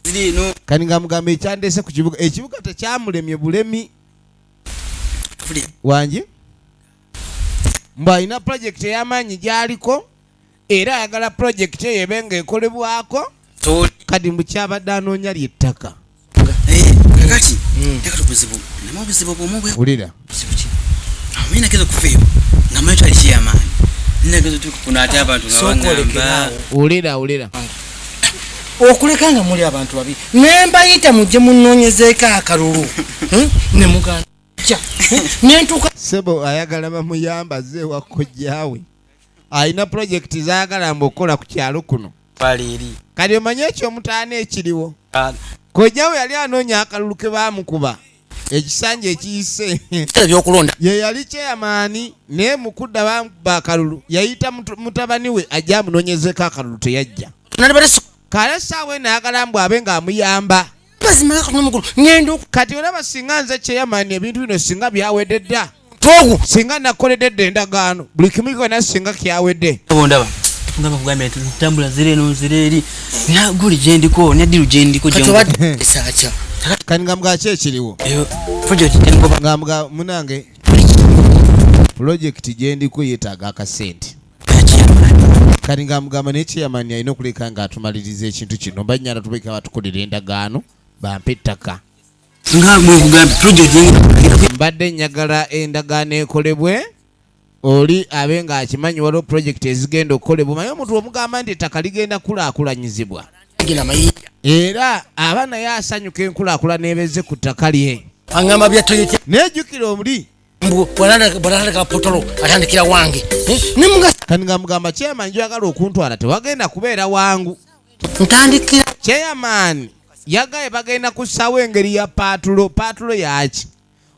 Ziri no. Kali nga mugamba ekyandese ku kibuga. Ekibuga tekyamulemye bulemi. Wangi? Mba alina project ey'amaanyi gy'aliko. Era ayagala project eyo ebe ng'ekolebwako. Kadi mukyabadde anoonya ly'ettaka. Kakati. Teka tubuzibu. Nama buzibu bw'omugwe. Ulira. Amina kezo kufeeyo. Ngamayo tali ky'amaanyi. Nnagezo tukuna ate abantu ngabangamba. Ulira. Okulekanga muli abantu babi. Nembayita mujje munnoonyezeeko akalulu. Ne muganda. Nentuka. Sebo ayagala bamuyamba ze wa kojjaawe. Alina project zaagala mbokola ku kyalo kuno. Paliri. Kali omanye ekyo mutaane ekiriwo. Ah. Kojjawe yali anoonya akalulu ke baamukuba. Ekisanja ekiyise. Ebyokulonda. Ye yali chairman naye mukudda bamukuba akalulu. Yayita mutabani we ajja amunoonyezeko akalulu teyajja. Kale saawe n'agalambwa abe ng'amuyamba. Kati olaba singa nze chairman ebintu bino singa byawedde dda. Singa nakoledde endagaano buli kimu kyonna singa kyawedde. Ndaba kugambye tambula zire no zireri na guli jendiko ne diru jendiko Sacha. Kani ngambwa ekiriwo. Project tengo Ngambwa munange project jendiko yetaaga akasente. Kani ngambwa ne chairman alina okuleka nga atumaliriza ekintu kino banyala tubeka batukolera endagaano bampe ettaka. ngambwe kugambye project Mbadde njagala endagaano ekolebwe oli abenga akimanyi waliwo project ezigenda okukolebwa naye omuntu omugamba nti ettaka ligenda kulaakulanyizibwa era aba naye asanyuka enkulaakulana ebeze ku ttaka lye Angama byatoyete. nejjukira omuli Bwanandika potolo atandikira wange. Nimunga kani nga mugamba chairman njagala okuntwala tewagenda kubeera wangu. ntandikira. Chairman yagaye bagenda kussawo engeri ya paatulo yaki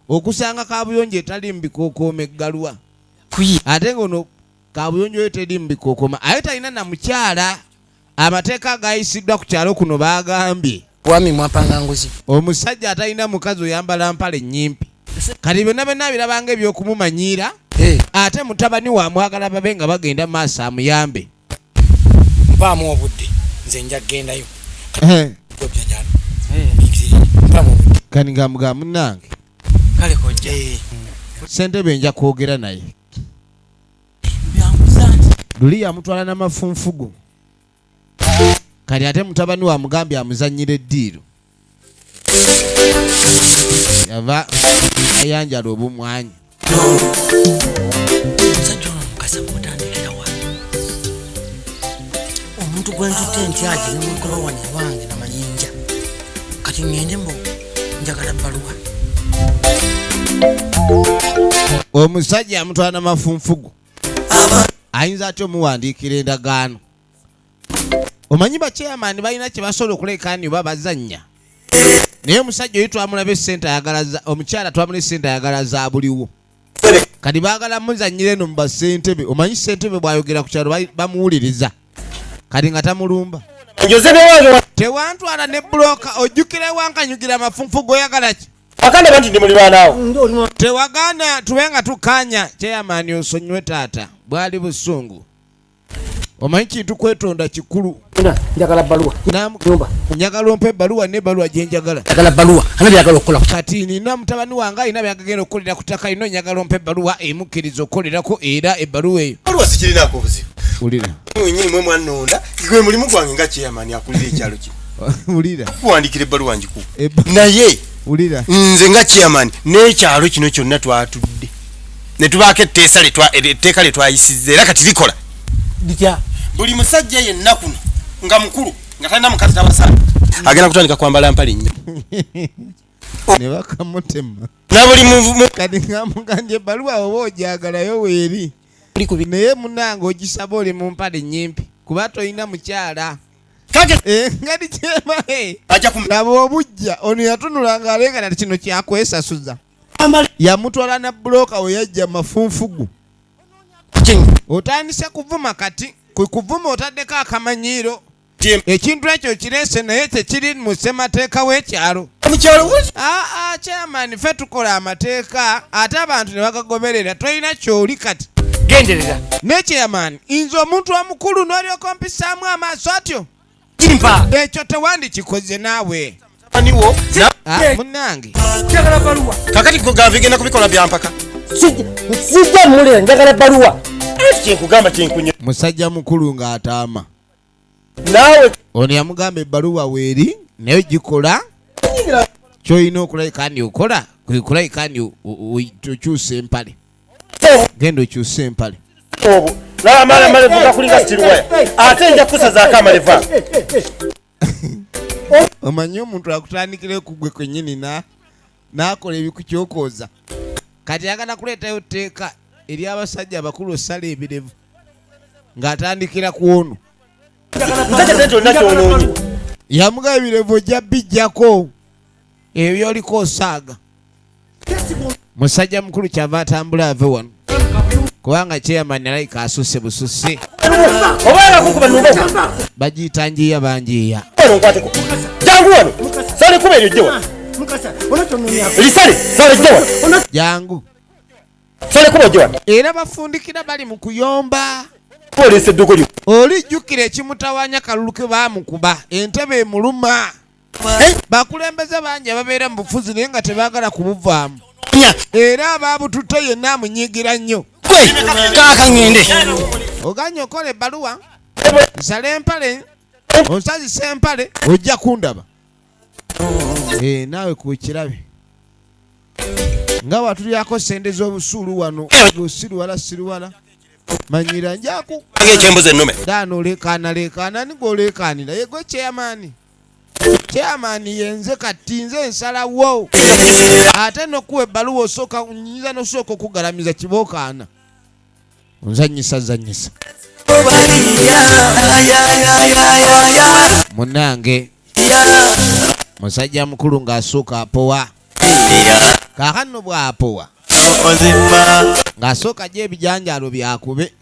okusanga kabuyonjo etali mbikookoma eggalwa ate ngono kabuyonjo etali mbikookoma aye talina na mukyala. Amateeka agayisiddwa ku kyalo kuno bagambye Wami mwapanga nguzi. omusajja atalina mukazi oyambala mpale nnyimpi. Kati byonna birabanga ebyokumumanyiira ate mutabani wamwagala babe nga bagenda maaso amuyambe. Mpaamu obudde. Nze nja kugendayo. Kani nga mugamba munnange kale kojja ssentebe nja kwogera naye luli yamutwala n'amafunfugu kati ate mutabani wamugambye amuzannyira eddiiro yava ayanjala obumwanyi. Omuntu gwentute nti aje nemugoba wanya wange namayinja. Kati ngende mbo njagala bbaluwa. Omusajja amutwala n'amafunfugu ayinza atya omuwandiikira endagaano. Omanyi ba chairman balina kye basobola okulekaani oba bazannya naye omusajja oyo twamulaba essente omukyala twamula essente ayagala za buliwo kati baagala muzannyira eno mu basentebe. Omanyi ssentebe bw'ayogera ku kyalo bamuwuliriza kati nga tamulumba. Tewantwala ne buloka ojjukira wankanyugira amafunfugu oyagala ki Akanda banti ndi muliraanaawo. tewagaana tube nga tukanya chairman osonyiwe taata bwali busungu. Omanyi kintu kwetonda kikulu. Njagala bbaluwa. Nyumba. Njagala ompe ebbaluwa n'ebbaluwa gye njagala. Njagala bbaluwa. Ana byagala okukola. Kati nina mutabani wange alina byagagenda okukolera ku ttaka lino njagala ompe ebbaluwa emukkiriza okukolerako era ebbaluwa eyo. Bbaluwa sikirinaako obuzibu. Wulira. Mwennyini mwe mwannonda gwe mulimu gwange nga chairman akulira ekyalo kino. Wulira. Kuwandikira ebbaluwa njikuwa. Naye wulira. Nze nga chairman n'ekyalo kino kyonna twatudde. Ne tubaako etteeka lye twayisizza era kati likola. Ditya. Buli musajja yenna kuno nga mukulu nga talina mukazi tabasana agenda kutandika kwambala mpale nnyo ne bakamutema na buli kati ngamugambye ebbaluwa oba ogyagalayo weeri naye munnange ogisaba oli mu mpale nnyimpi kuba tolina mukyala ngati kyemae laba obujja ono yatunula ng'aleekana ti kino kyakwesasuza yamutwala na buloka we yajja mafunfugu otandise kuvuma kati kwe kuvuma otaddeko akamanyiiro ekintu ekyo kireese naye tekiri mu ssemateeka w'ekyalo. Chairman ffe tukola amateeka ate abantu ne bagagoberera tolina kyoli kati genderera ne chairman nze omuntu omukulu n'olyoka ompisaamu amaaso atyo kimpa ekyo tewandikikoze naawe munnange njagala bbaluwa. kakati kugamba igenda kubikola byampaka sijja mulira njagala bbaluwa. kyenkugamba kyenkunya musajja mukulu ng'ataama Naawe ono yamugamba ebbaluwa weeri naye gikola kyolina okulayikandi okola kulayikandi okyusa empale genda okyusa empale obu n'amala malevu gakulinga sitiruwaya ate nja kusazaako amalevu omanyi omuntu akutandikira okugwe kwennyini n'akola ebikukyokooza kati yagala kuleetayo tteeka eri abasajja abakulu osala ebirevu ng'atandikira ku ono musajja tejo nakyononye yamugaba ebirevu ojja bijjako ebyo byoliko osaaga. Musajja mukulu kyava atambula ave wano kubanga chairman alayika asusse bususse. obaala kukuba nubo Bagiyita njiya banjiya. nkwateko jangu wano sale kuba eryo jjewa lisale sale jjewa Jangu. sale kuba jjewa Era bafundikira bali mu kuyomba. polisi edduuko lyo Olijjukira ekimutawaanya kalulu ke baamukuba entebe emuluma. Bakulembeze bangi ababeera mu bufuzi naye nga tebaagala kubuvaamu. Era abaabututte yenna amunyiigira nnyo. Kaka ngende. Oganya okola ebbaluwa nsala empale onsazisa empale ojja kundaba. Naawe ku kirabe nga watulyako sente z'obusuulu wano gosiruwala siruwala manyira njaku Agentembuze ennume. dano olekaana ni gw'olekaanira yegwe chairman yenze kati nze nsalawo ate nokuwa ebbaluwa osooka nyinza nosooka okugalamiza kibookaana onzanyisa munange musajja mukulu ng'asooka apowa kaakano bw'apowa ng'asooka gye ebijanjaalo byakube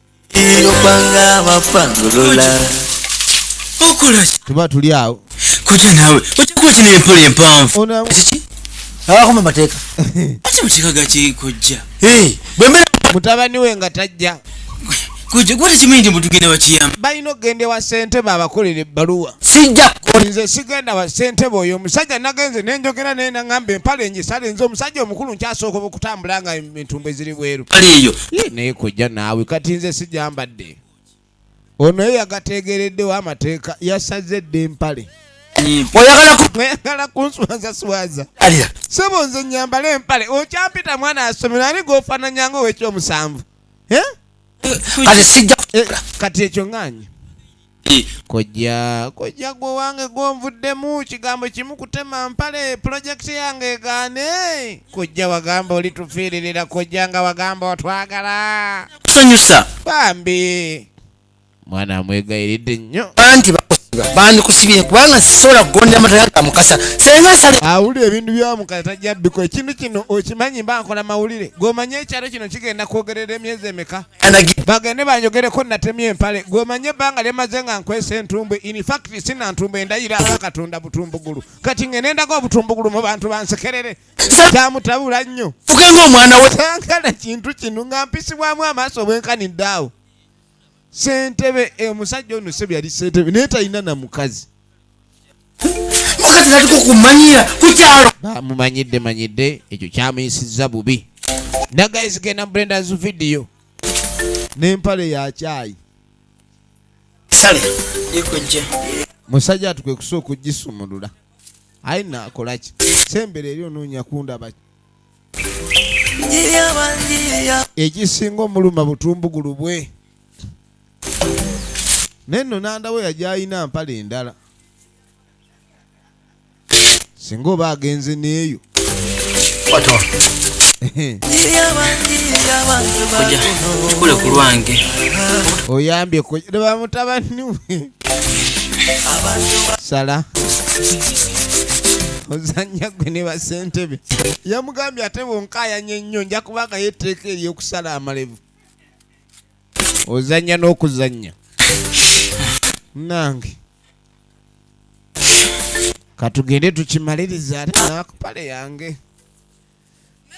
tuba tuli awo Kuja nawe. Kuja n'enfula empanvu. akoma mateeka Ate muteeka gaki kojja. mutabani we nga tajja Kuja gwe kimanyi nti mutugenda bakiyamba. balina okgenda ewa ssentebe abakolera ebbaluwa. Sijja. Nze sigenda wa ssentebe oyo omusajja nagenze nenjogera naye naŋŋamba empale engisale nze omusajja omukulu nkyasooka okutambula nga entumbo eziri bweru. Eyo. Naye kojja naawe kati nze sijambadde. Ono ye yagateegereddewo amateeka yasazedde empale. Oyagala kunswazaswaza. Sebo nze nyambala empale okyampita mwana asomero ani g'ofaananya ng'ow'ekyomusanvu. Kati sijja. Kati ekyo ŋŋanye. Kojja gwe wange gw'onvuddemu kigambo kimu kutema mpale pulojekiti yange egaane. Kojja wagamba olitufiiririra kojja nga wagamba otwagala. Sanyusa. Bambi. Mwana amwegayiridde nnyo. Anti bandikusibye kubanga sisobola kugonda amataga ga Mukasa. Senga sale. Awulira ebintu bya Mukasa tajja biko ekintu kino okimanyi mba nkola mawulire. Gw'omanyi ekyalo kino kigenda kwogerera emyezi emeka. Bagende banjogereko natemye empale. Gw'omanyi ebbanga lyemaze nga nkwesa entumbwe. In fact sina ntumbwe endayira akatunda butumbugulu. Kati ng'enendaga obutumbugulu mu bantu bansekerere. Kyamutabula nnyo. Fuganga omwana we. Sankala kintu kino nga mpisibwamu amaaso bwenkanidde awo. Ssentebe omusajja ono se byali ssentebe naye talina na mukazi. Mukazi aliko kumanyira ku kyalo. Mumanyidde ekyo kyamuyisizza bubi. Nagayisi genda mu Brenda's video n'empale ya kyayi. Sale. Ekojja. Musajja atukwe kusooka ogisumulula. Ayi naakola ki? Sembere eri onoonya kundaba. Egisinga omuluma butumbugulu bwe. Neno nandawe yajja ayina mpale endala. Singa oba agenze n'eyo. Kojja. Kule ku lwange. Oyambye leba mutabani we. Sala. Ozanya gwe ne basentebe. Yamugambye ate bonkaayanye nnyo nja kubanga yeeteeka eri okusala amalevu. Ozanya n'okuzanya. Nange. Katugende tukimaliriza ate nakupale yange.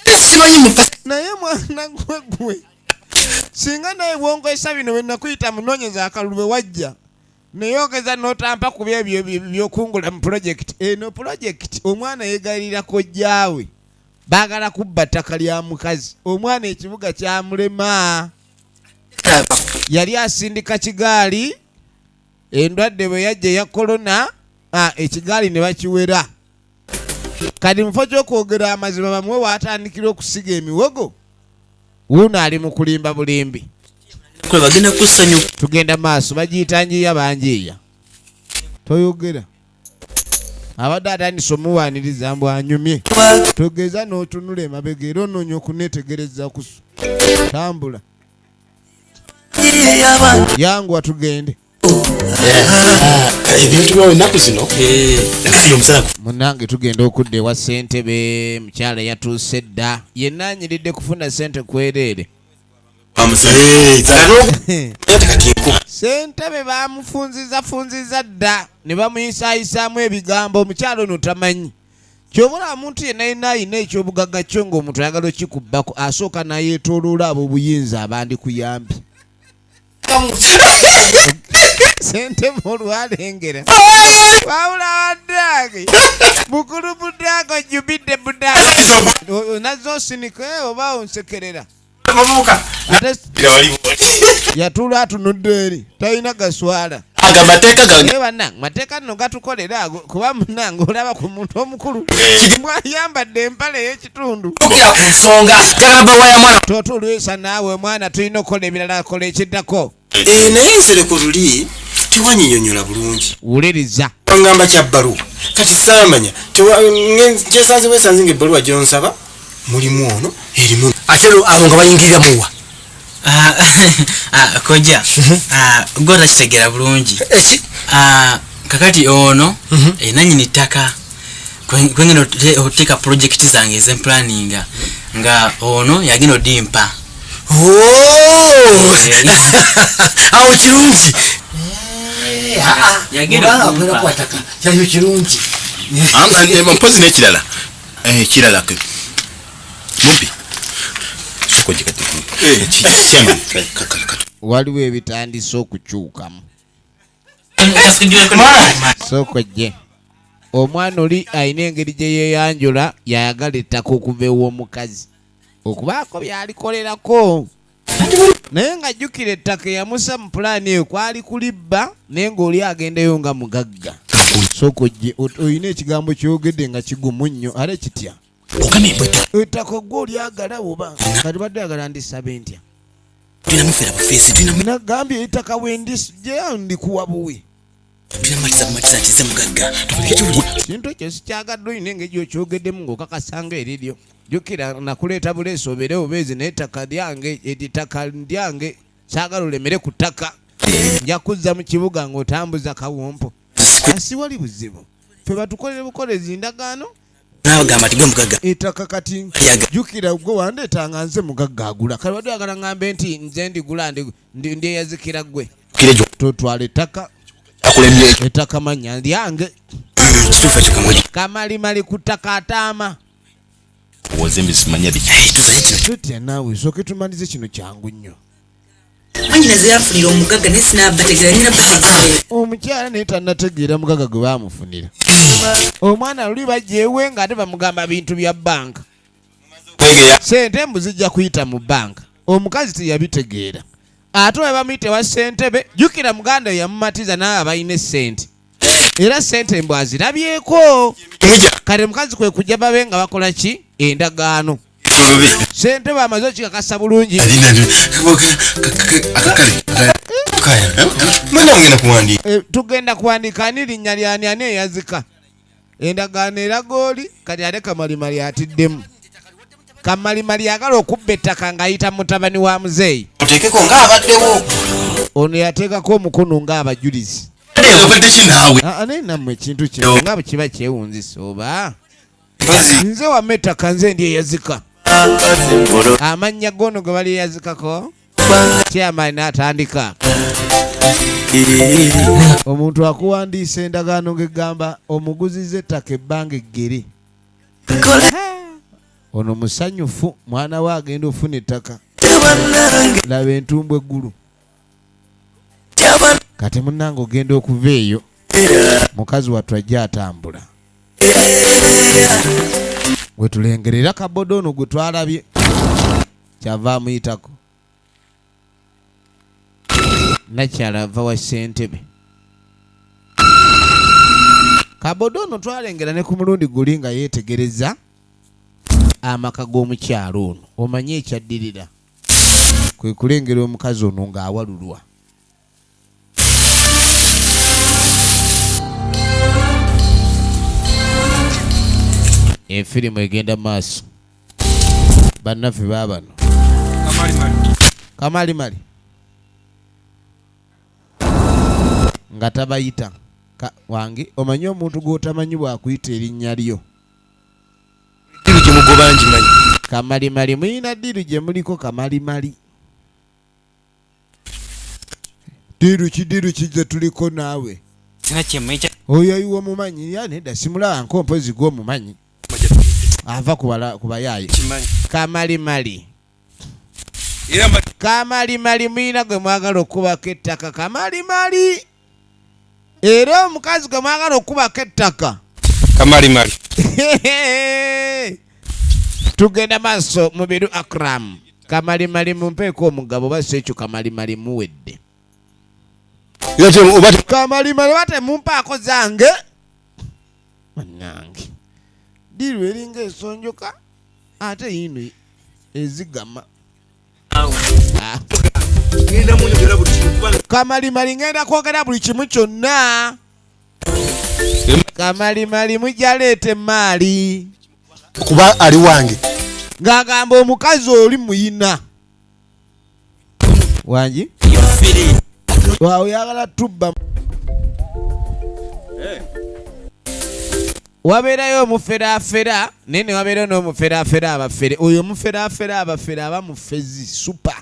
Simanyi Mukasa. Naye mwana gwe. Singa naye bwonkwesa bino bwe nakuyita munoonyeza akalulu wajja. Neyogeza n'otampa ku byebyo by'okungula mu pulojekiti. Eno pulojekiti omwana yeegayirira kojjaawe. Baagala kubba ttaka lya mukazi. Omwana ekibuga kyamulema. Yali asindika kigaali. Endwadde bwe yajja eya korona. Ekigaali ne bakiwera. Kati mufo ky'okwogera amazima bamuwe waatandikira okusiga emiwogo. Wuuno ali mu kulimba bulimbi. Kule bagenda kusanyu. Tugenda maaso bagiyita njiya banjiya. Toyogera. Abadde atandise omuwaaniriza mbu anyumye. Togeza n'otunula emabega era onoonya okuneetegereza kusu. Tambula. Yanguwa tugende. ebintu byawe ennaku zino nakati omusala munange tugenda okudda ewa ssentebe mukyala yatuuse dda yenna anyiridde kufuna ssente kwereere ssentebe bamufunzizafunziza dda ne bamuyisaayisaamu ebigambo omukyala ono tamanyi kyobula omuntu yenna yenna ayina ekyobugagga kyo ng'omuntu ayagala okikubbako asooka nayeetooloola ab'obuyinza abandi kuyambi ssentebe olwalengera wawula waddaage mukulu budaago jubidde budaago nazze osinika oba onsekerera yatula atunudde eri talina gaswala bannange mateeka nno gatukolera ago kuba munange olaba ku muntu omukulu bwayambadde empale ey'ekitundu totulwisa naawe omwana tulina okukola ebirala akola ekiddako naye nsere ku luli tewanyinyonyola bulungi wuliriza ngamba kya bbaluwa kati saamanya kyesanze bwesanze nga ebbaluwa gyonsaba mulimu ono erimu ate abo nga bayingirira muwa koja gola kitegera bulungi kakati ono nanyini ttaka kwengenda oteeka projekiti zange ez'emplaninga nga ono yagenda odimpa awo kirungi kyayo kirungi mpozi n'ekirala ekirala waliwo ebitandise okukyukamu sokojje omwana oli alina engeri gye yeeyanjula yayagala ettaka okuva ew'omukazi okubaako byalikolerako naye ng'ajjukira ettaka eyamusa mu pulaani eyo kwali kulibba naye ng'oli agendayo nga mugagga sokojje olina ekigambo kyogedde nga kigumu nnyo ale kitya ettaka gwe olyagala oba kati badde yagala ndisabe ntya nagambye ettaka wendisijja ndikuwa buwi kintu ekyo sikyagadde olina engeri okyogeddemu ng'okakasanga eriryo jjukira nakuleeta buleesi obeere obeezi naye ettaka lyange ettaka lyange saagala olemere ku ttaka nja kuzza mu kibuga ng'otambuza kawompo asi wali buzibu ffe batukolere bukolezi ndagaano ettaka kati jjukira gwe wandeetanga nze mugagga agula kale wadde yagala ngambe nti nze ndigula ndyeyazikira gwe totwala ettaka manya lyange kamalimali ku ttaka ataama tutya naawe sooke tumalize kino kyangu nnyo nanyina zeyafunira omugagga naye sinaabategeera nina bagaga omukyala naye tannategeera mugagga gwe baamufunira omwana luli bajjeewe ng'ate bamugamba bintu bya bbanka ssente mbu zijja kuyita mu bbanka omukazi teyabitegeera ate we bamuyita ewa ssentebe jjukira muganda we yamumatiza nawe abalina essente era ssente mbu azirabyeko kale mukazi kwe kujja babe nga bakola ki endagaano ssentebe amaze okikakasa bulungi tugenda kuwandiika ani linnya lyani ani eyazika endagaano eraga oli kati ate kamalimali atiddemu kamalimali agala okubba ettaka ng'ayita mutabani wa muzeeyi ono yateekako omukono ng'abajulizi naye nammwe ekintu kino nga bwe kiba kyewunzisa oba nze wamma ettaka nze ndi eyazika amannya gono ge bali eyazikako kyamaani n'atandika omuntu akuwandiisa endagaano ng'egamba omuguziza ettaka ebbanga eggere ono musanyufu mwana we agenda ofuna ettaka laba entumbu eggulu kati munnange ogenda okuva eyo mukazi wattu ajja atambula we tulengerera kabodo ono gwe twalabye kyava amuyitako nakyala ava wa ssentebe kabodo ono twalengera ne ku mulundi guli nga yeetegereza amaka g'omukyalo ono omanye ekyaddirira kwe kulengera omukazi ono ng'awalulwa efirimu egenda maaso bannaffe baabano kamalimali nga tabayita wange omanyi omuntu gw'otamanyi bw'akuyita erinnya lyo diru gye mugoba ngimanyi kamalimali muyina diru gye muliko kamalimali diru ki ze tuliko naawe oyo ayiwa mumanyi ya nedda simulaba nkompozi gw'omumanyi ava ku bayaaye kamalimali kamalimali muyina gwe mwagala okubako ettaka kamalimali era omukazi gwe mwagala okubako ettaka kamalimali tugenda maaso mubiru Akram kamalimali mumpeeko omugabo basi ekyo kamalimali muwedde kamalimali bate mumpaako zange manange diru eringa esonjoka ate yino ezigama kamalimali ngenda kwogera buli kimu kyonna kamalimali mujaleeta emaali kuba ali wange ng'agamba omukazi oli muyina wangi oyagala tubba wabeerayo omuferaafera naye ne wabeerayo n'omuferaafera abafere oyo omuferaafera abafere aba mufezi supa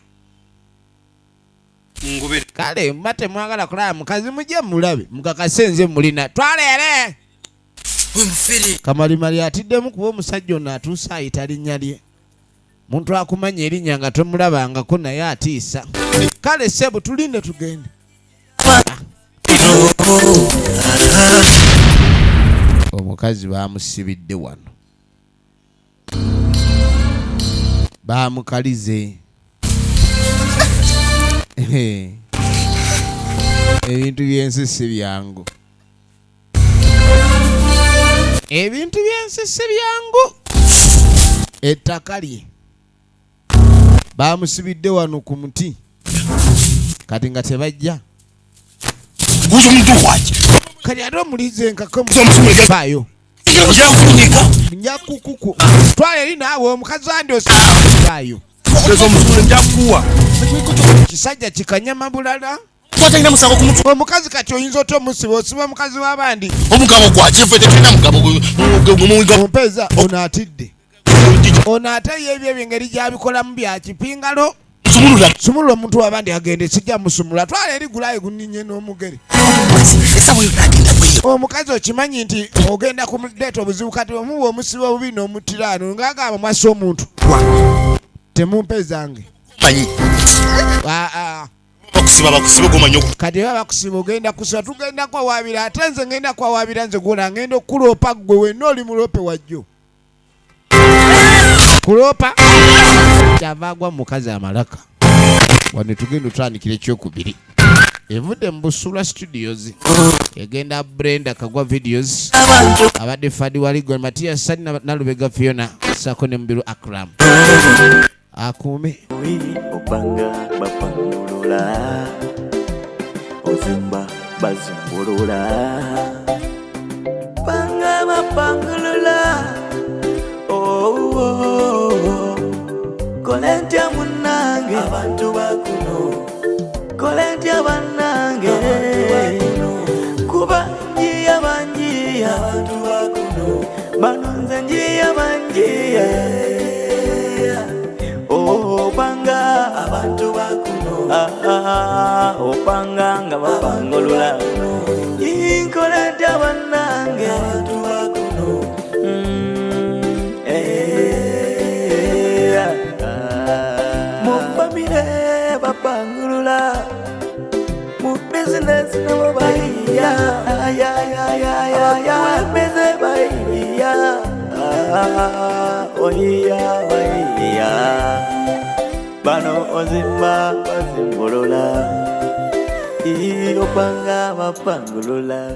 kale mba temwagala kulaba mukazi mujye mulabe mukakase nze mulina twaleere kamalimali atiddemu kuba omusajja ono atuusa ayita linnya lye muntu akumanya erinnya nga tomulabangako naye atiisa kale sebu tulinde tugende omukazi bamusibidde wano bamukalize ebintu byensi si byangu ebintu byensi si byangu ettaka lye bamusibidde wano ku muti kati nga tebajja kati ate omulize enkakofaayo njakukuku twala eri naawe omukazi wandi osifaayo kisajja kikanyama bulala omukazi kati oyinza otya omusiba osiba omukazi w'abandi omugabo ompeza ono atidde ono ate yeebyo ebyengeri gyabikolamu bya kipingalo sumulula omuntu w'abandi agende sijja musumula twala eri gulayo guninye n'omugere omukazi okimanyi nti ogenda kumuleeta obuzibu kati omuwa omusiba obubi n'omutiraano ng'agamba mwasi omuntu temumpezange kati baba bakusiba ogenda kusiba tugenda kwawabira ate nze ngenda kwawabira nze gula ngenda okulopa gwe wenna oli mulope wajjo kulopa kyava agwa mukazi amalaka wano tugenda otandikira ekyokubiri evudde mu Busula Studios egenda Brenda Kagwa Videos abadde Fadi Waligo Matia Sani Nalubega Fiona sako ne Mubiru Akram akume opanga bapangulula ozimba bazimbulula panga bapangulula kolentya munange abantu bakuno kolentya bannange kuba njiya banjiya abantu bakuno banonze njiya banjiya opanga abantu bakuno opanga nga bapangulula inkolentya bannange abantu bakuno mufamire bapangulula mu bizinesi nabo bayiya webeze bayiya oyiya bayiya bano ozimba bazimbulula opanga bapangulula